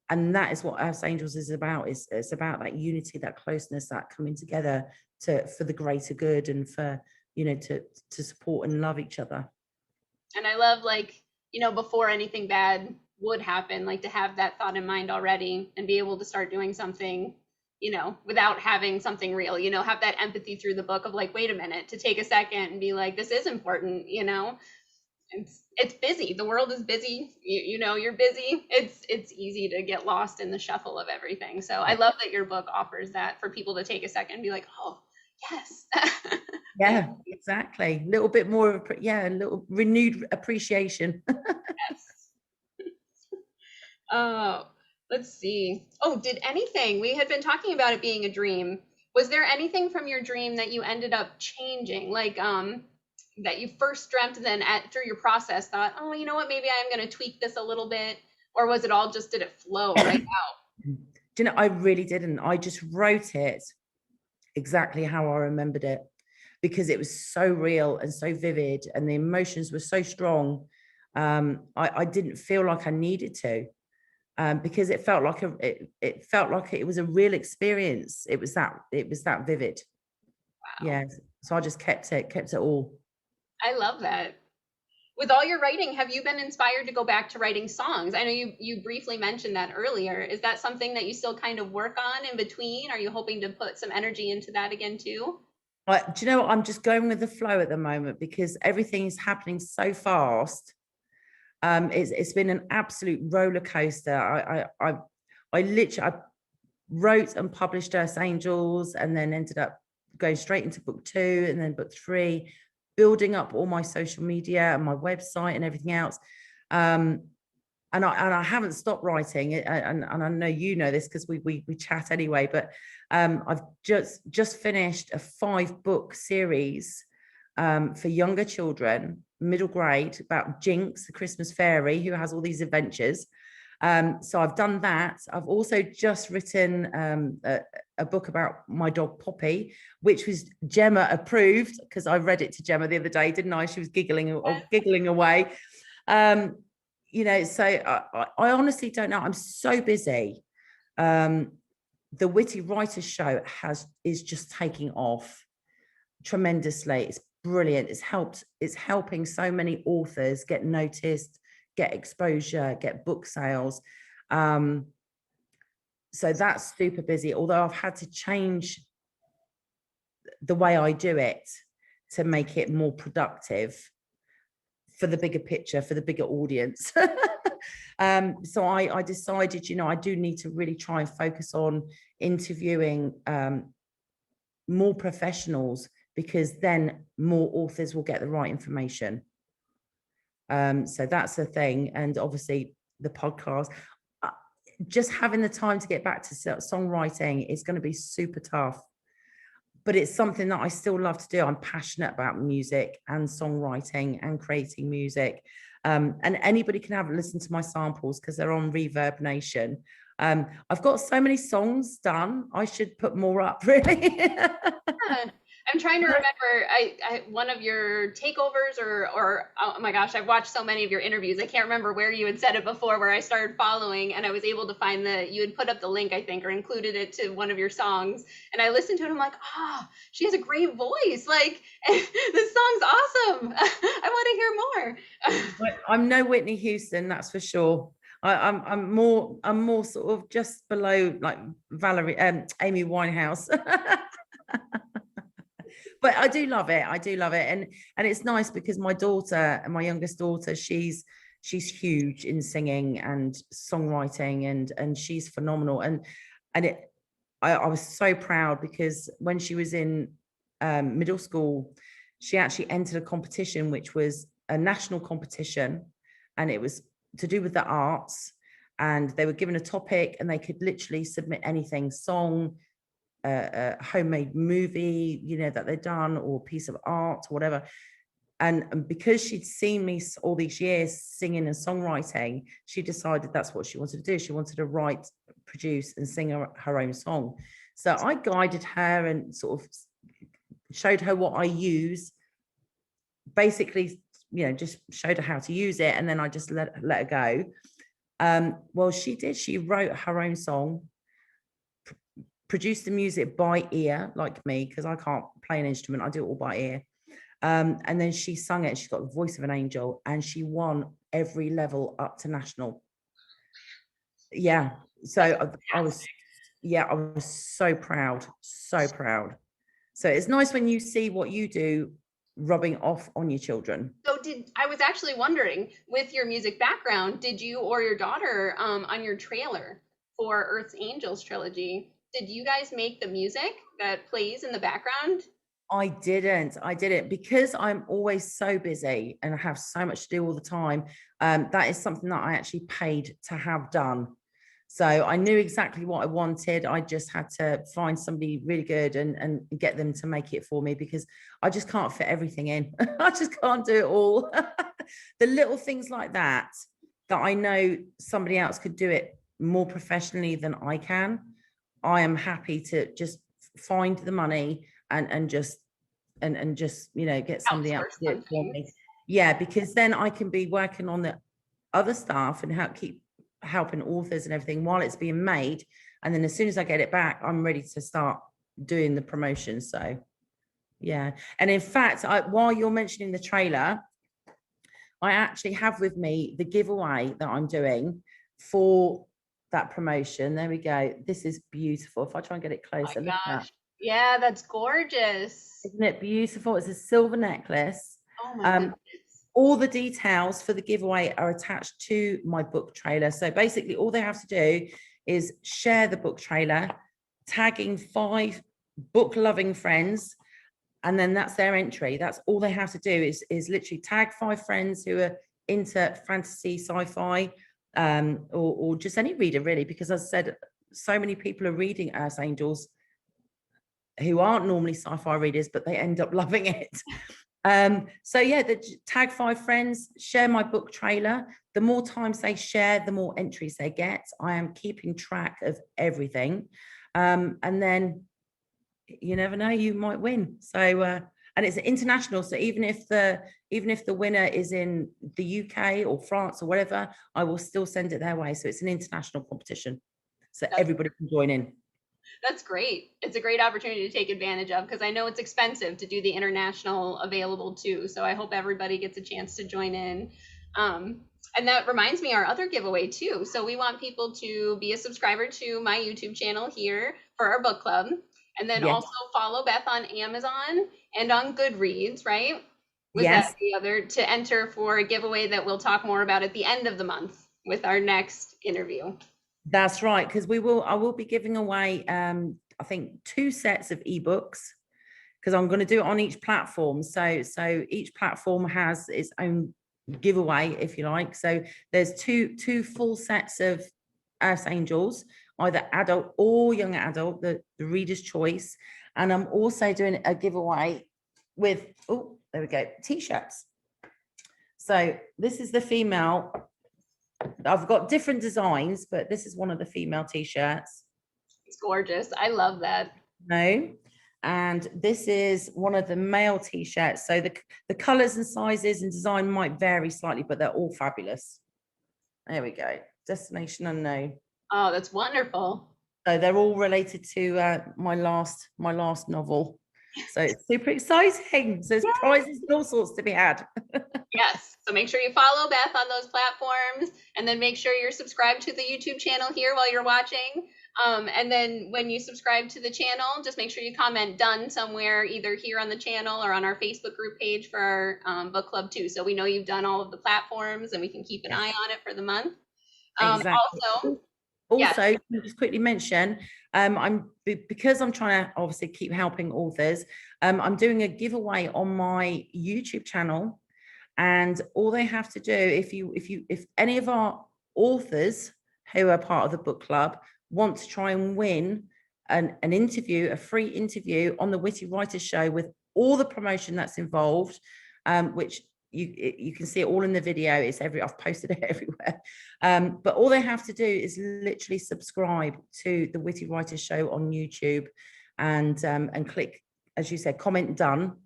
And that is what Earth's Angels is about. It's about that unity, that closeness, that coming together for the greater good, and for to support and love each other. And I love, like, before anything bad would happen, like to have that thought in mind already and be able to start doing something, without having something real, have that empathy through the book of like, wait a minute, to take a second and be like, this is important, It's busy. The world is busy. You know, you're busy. It's easy to get lost in the shuffle of everything. So I love that your book offers that for people to take a second and be like, oh, yes. Yeah, exactly. A little bit more of a little renewed appreciation. Yes. Let's see. Oh, did anything, we had been talking about it being a dream. Was there anything from your dream that you ended up changing? Like, that you first dreamt and then through your process thought, oh, you know what, maybe I'm going to tweak this a little bit? Or was it all just, did it flow right out? Do you know, I really didn't. I just wrote it exactly how I remembered it because it was so real and so vivid and the emotions were so strong. I didn't feel like I needed to. Because it felt like it felt like it was a real experience. It was that vivid. Wow. Yeah. So I just kept it all. I love that. With all your writing, have you been inspired to go back to writing songs? I know you briefly mentioned that earlier. Is that something that you still kind of work on in between? Are you hoping to put some energy into that again too? Do you know what? I'm just going with the flow at the moment because everything is happening so fast. It's been an absolute roller coaster. I literally wrote and published Earth Angels and then ended up going straight into book 2 and then book 3, building up all my social media and my website and everything else. And I haven't stopped writing, and I know you know this because we chat anyway. But I've just finished a 5-book series for younger children, middle grade, about Jinx, the Christmas fairy, who has all these adventures. So I've done that. I've also just written a book about my dog Poppy, which was Gemma approved because I read it to Gemma the other day, didn't I? She was giggling away. You know, so I honestly don't know. I'm so busy. The Witty Writers Show is just taking off tremendously. It's brilliant. It's helping so many authors get noticed, get exposure, get book sales. So that's super busy, although I've had to change the way I do it to make it more productive for the bigger picture, for the bigger audience. So I decided, you know, I do need to really try and focus on interviewing more professionals because then more authors will get the right information. So that's the thing. And obviously the podcast, just having the time to get back to songwriting is going to be super tough. But it's something that I still love to do. I'm passionate about music and songwriting and creating music. And anybody can have a listen to my samples because they're on Reverb Nation. I've got so many songs done. I should put more up, really. Yeah. I'm trying to remember. I one of your takeovers or oh my gosh, I've watched so many of your interviews. I can't remember where you had said it before, where I started following, and I was able to find you had put up the link, I think, or included it to one of your songs, and I listened to it. And I'm like, she has a great voice. Like this song's awesome. I want to hear more. I'm no Whitney Houston, that's for sure. I'm more sort of just below like Amy Winehouse. But I do love it. And it's nice because my daughter, my youngest daughter, she's huge in singing and songwriting and she's phenomenal. And I was so proud because when she was in middle school, she actually entered a competition, which was a national competition, and it was to do with the arts. And they were given a topic and they could literally submit anything, song, a homemade movie, you know, that they'd done, or piece of art, or whatever. And because she'd seen me all these years singing and songwriting, she decided that's what she wanted to do. She wanted to write, produce, and sing her own song. So I guided her and sort of showed her what I use. Basically, you know, just showed her how to use it, and then I just let her go. Well, she did. She wrote her own song, produced the music by ear, like me, because I can't play an instrument. I do it all by ear. And then she sung it. She's got the voice of an angel, and she won every level up to national. Yeah. So I was so proud, so proud. So it's nice when you see what you do rubbing off on your children. So I was actually wondering, with your music background, did you or your daughter on your trailer for Earth's Angels trilogy, did you guys make the music that plays in the background? I didn't because I'm always so busy and I have so much to do all the time. That is something that I actually paid to have done. So I knew exactly what I wanted. I just had to find somebody really good and get them to make it for me, because I just can't fit everything in. I just can't do it all. The little things like that I know somebody else could do it more professionally than I can, I am happy to just find the money and just you know, get somebody else Outsource to do it for me. Yeah, because then I can be working on the other stuff and keep helping authors and everything while it's being made, and then as soon as I get it back, I'm ready to start doing the promotion. So yeah, and in fact, while you're mentioning the trailer, I actually have with me the giveaway that I'm doing for that promotion. There we go. This is beautiful. If I try and get it closer, look at that. Yeah, that's gorgeous. Isn't it beautiful? It's a silver necklace. Oh my goodness. All the details for the giveaway are attached to my book trailer. So basically all they have to do is share the book trailer, tagging 5 book loving friends, and then that's their entry. That's all they have to do is literally tag 5 friends who are into fantasy, sci-fi, or just any reader really, because as I said, so many people are reading Earth's Angels who aren't normally sci-fi readers, but they end up loving it. So yeah, tag 5 friends, share my book trailer. The more times they share, the more entries they get. I am keeping track of everything. And then you never know, you might win. So and it's international, so even if the winner is in the UK or France or whatever, I will still send it their way. So it's an international competition, so everybody can join in. That's great. It's a great opportunity to take advantage of, because I know it's expensive to do the international available too. So I hope everybody gets a chance to join in. And that reminds me, our other giveaway too. So we want people to be a subscriber to my YouTube channel here for our book club. And then also follow Beth on Amazon and on Goodreads, right? Was that the other, to enter for a giveaway that we'll talk more about at the end of the month with our next interview? That's right, because I will be giving away I think 2 sets of ebooks, because I'm going to do it on each platform. So each platform has its own giveaway, if you like. So there's two full sets of Earth's Angels, either adult or young adult, the reader's choice. And I'm also doing a giveaway with, oh, there we go, t-shirts. So this is the female. I've got different designs, but this is one of the female t-shirts. It's gorgeous. I love that. No. And this is one of the male t-shirts. So the colors and sizes and design might vary slightly, but they're all fabulous. There we go. Destination Unknown. Oh, that's wonderful. So they're all related to my last novel. So it's super exciting. So there's prizes and all sorts to be had. Yes. So make sure you follow Beth on those platforms, and then make sure you're subscribed to the YouTube channel here while you're watching. And then when you subscribe to the channel, just make sure you comment "done" somewhere, either here on the channel or on our Facebook group page for our book club too. So we know you've done all of the platforms and we can keep an eye on it for the month. Exactly. Also, just quickly mention, because I'm trying to obviously keep helping authors, I'm doing a giveaway on my YouTube channel, and all they have to do, if any of our authors who are part of the book club want to try and win an interview, a free interview on the Witty Writers Show with all the promotion that's involved, which you can see it all in the video. It's I've posted it everywhere. But all they have to do is literally subscribe to the Witty Writers Show on YouTube, and click, as you said, comment "done,"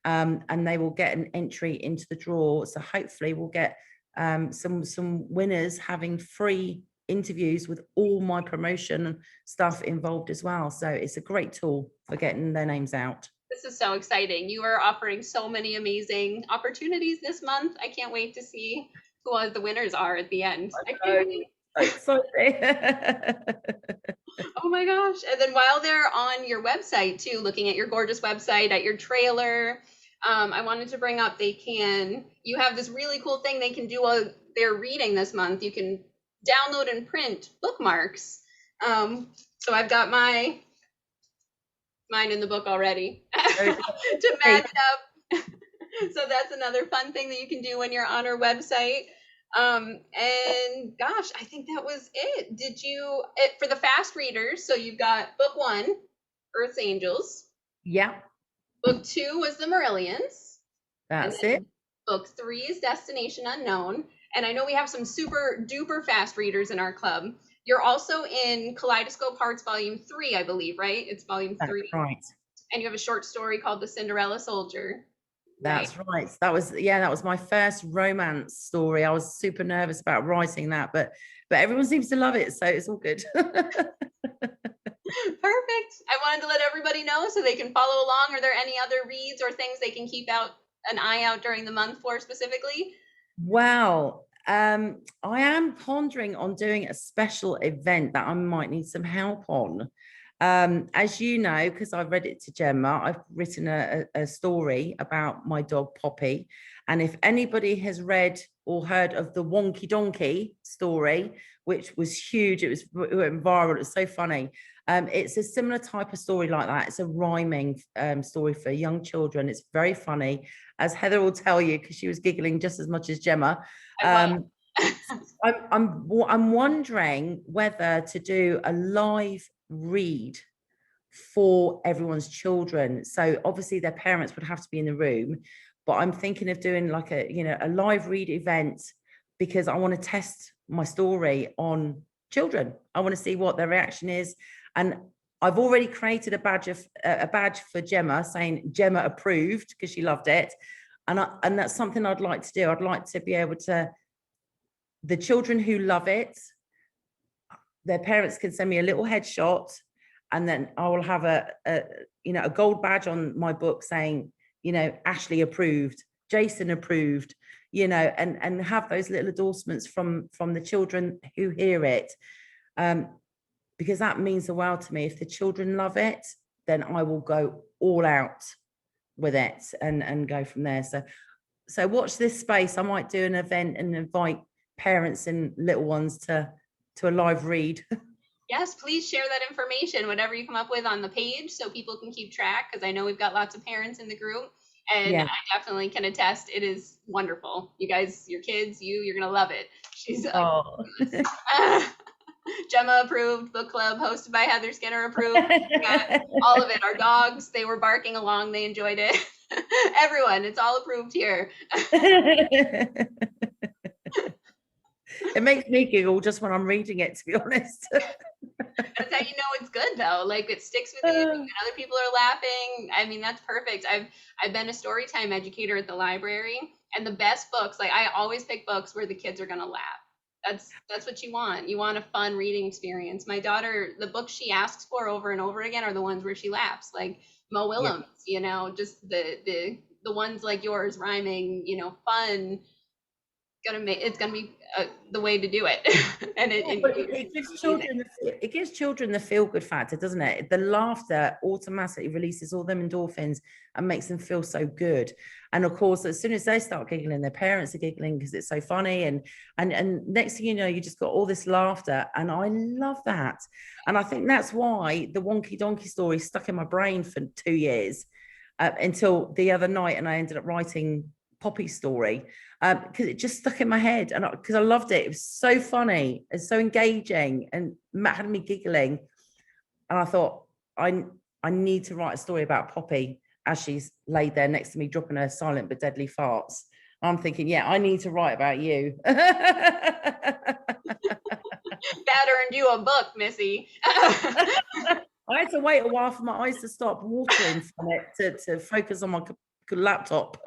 and they will get an entry into the draw. So hopefully we'll get some winners having free interviews with all my promotion stuff involved as well. So it's a great tool for getting their names out. This is so exciting. You are offering so many amazing opportunities this month. I can't wait to see who the winners are at the end. I can't wait. Oh my gosh. And then while they're on your website too, looking at your gorgeous website, at your trailer, I wanted to bring up you have this really cool thing they can do while they're reading this month. You can download and print bookmarks. So I've got mine in the book already to match up. So that's another fun thing that you can do when you're on our website. And gosh, I think that was it. For the fast readers, so you've got book 1, Earth's Angels. Yeah. Book 2 was the Marillions. That's it. Book 3 is Destination Unknown. And I know we have some super duper fast readers in our club. You're also in Kaleidoscope Hearts Volume 3, I believe, right? It's Volume 3. That's right. And you have a short story called The Cinderella Soldier. That's right. That was my first romance story. I was super nervous about writing that, but everyone seems to love it, so it's all good. Perfect. I wanted to let everybody know so they can follow along. Are there any other reads or things they can keep an eye out during the month for specifically? Well, I am pondering on doing a special event that I might need some help on. As you know, because I've read it to Gemma, I've written a story about my dog Poppy. And if anybody has read or heard of the Wonky Donkey story, which was huge, it went viral, it was so funny. It's a similar type of story like that. It's a rhyming story for young children. It's very funny, as Heather will tell you, because she was giggling just as much as Gemma. I'm wondering whether to do a live read for everyone's children. So obviously their parents would have to be in the room, but I'm thinking of doing like a live read event, because I want to test my story on children. I want to see what their reaction is. And I've already created a badge for Gemma saying Gemma approved, because she loved it. And that's something I'd like to do. I'd like to be able to, the children who love it, their parents can send me a little headshot, and then I will have a gold badge on my book saying, Ashley approved, Jason approved, and have those little endorsements from the children who hear it. Because that means the world to me. If the children love it, then I will go all out with it and go from there. So watch this space. I might do an event and invite parents and little ones to a live read. Yes, please share that information, whatever you come up with, on the page so people can keep track, because I know we've got lots of parents in the group, and yeah. I definitely can attest it is wonderful. You guys, your kids, you're gonna love it. She's Gemma approved, book club hosted by Heather Skinner approved. All of it. Our dogs, they were barking along, they enjoyed it. Everyone, it's all approved here. It makes me giggle just when I'm reading it, to be honest. That's how you know it's good, though. Like, it sticks with you, and other people are laughing. I mean, that's perfect. I've been a storytime educator at the library, and the best books, like, I always pick books where the kids are gonna laugh. That's what you want. You want a fun reading experience. My daughter, the books she asks for over and over again are the ones where she laughs, like Mo Willems. Yeah. Just the ones like yours, rhyming, fun. It's gonna be the way to do it. And it gives children the feel good factor, doesn't it? The laughter automatically releases all them endorphins and makes them feel so good. And of course, as soon as they start giggling, their parents are giggling because it's so funny. And next thing you know, you just got all this laughter, and I love that. And I think that's why the Wonky Donkey story stuck in my brain for 2 years until the other night, and I ended up writing Poppy's story. Because it just stuck in my head, and because I loved it. It was so funny and so engaging, and Matt had me giggling. And I thought, I need to write a story about Poppy as she's laid there next to me, dropping her silent but deadly farts. I'm thinking, yeah, I need to write about you. That earned you a book, Missy. I had to wait a while for my eyes to stop watering from it to focus on my laptop.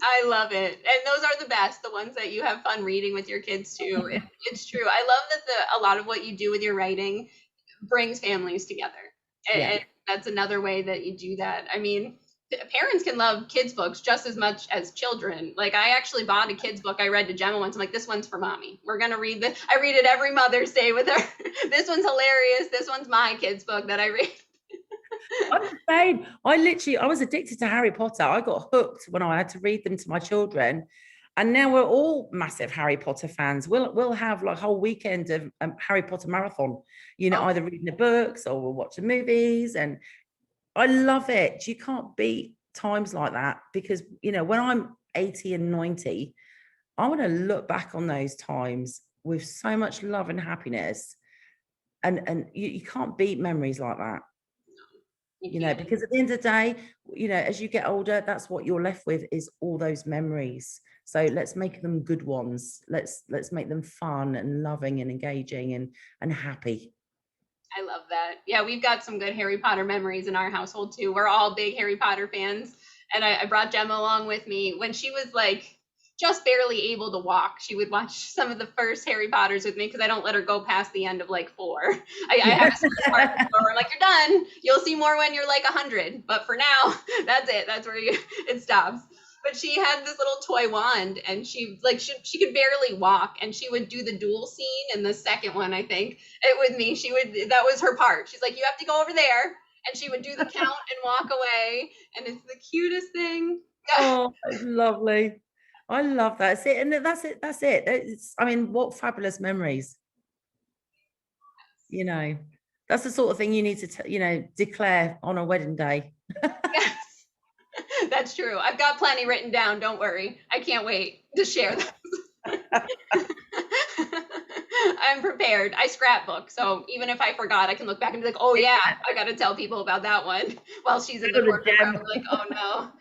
I love it. And those are the best, the ones that you have fun reading with your kids too. It's true. I love that a lot of what you do with your writing brings families together. And that's another way that you do that. I mean, parents can love kids' books just as much as children. Like, I actually bought a kids' book I read to Gemma once. I'm like, this one's for mommy. We're going to read this. I read it every Mother's Day with her. This one's hilarious. This one's my kids' book that I read. I'm the same. I was addicted to Harry Potter. I got hooked when I had to read them to my children. And now we're all massive Harry Potter fans. We'll have like a whole weekend of Harry Potter marathon, Oh, either reading the books or we'll watch the movies. And I love it. You can't beat times like that because, when I'm 80 and 90, I want to look back on those times with so much love and happiness. And you can't beat memories like that. Because at the end of the day, as you get older, that's what you're left with is all those memories. So let's make them good ones. Let's make them fun and loving and engaging and happy. I love that. Yeah, we've got some good Harry Potter memories in our household too. We're all big Harry Potter fans. And I brought Gemma along with me when she was like just barely able to walk. She would watch some of the first Harry Potters with me because I don't let her go past the end of like 4. I have a certain part where I'm like, you're done. You'll see more when you're like 100. But for now, that's it. That's where it stops. But she had this little toy wand and she could barely walk and she would do the duel scene in the second one, I think, with me. That was her part. She's like, you have to go over there. And she would do the count and walk away. And it's the cutest thing. Oh, it's lovely. I love that. That's it. And that's it. That's it. What fabulous memories. That's the sort of thing you need to, declare on a wedding day. Yes, that's true. I've got plenty written down. Don't worry. I can't wait to share those. I'm prepared. I scrapbook. So even if I forgot, I can look back and be like, oh yeah, I got to tell people about that one while she's in the courtroom. I'm like, oh no.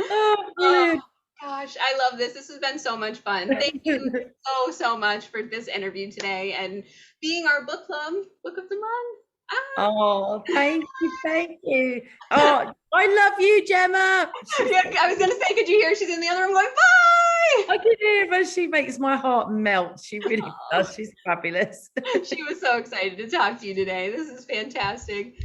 Oh gosh, I love this. This has been so much fun. Thank you so much for this interview today and being our book club book of the month. Oh, thank you. Oh, I love you, Gemma. Yeah, I was gonna say, could you hear she's in the other room going, bye? I can hear her. She makes my heart melt. She really does. She's fabulous. She was so excited to talk to you today. This is fantastic.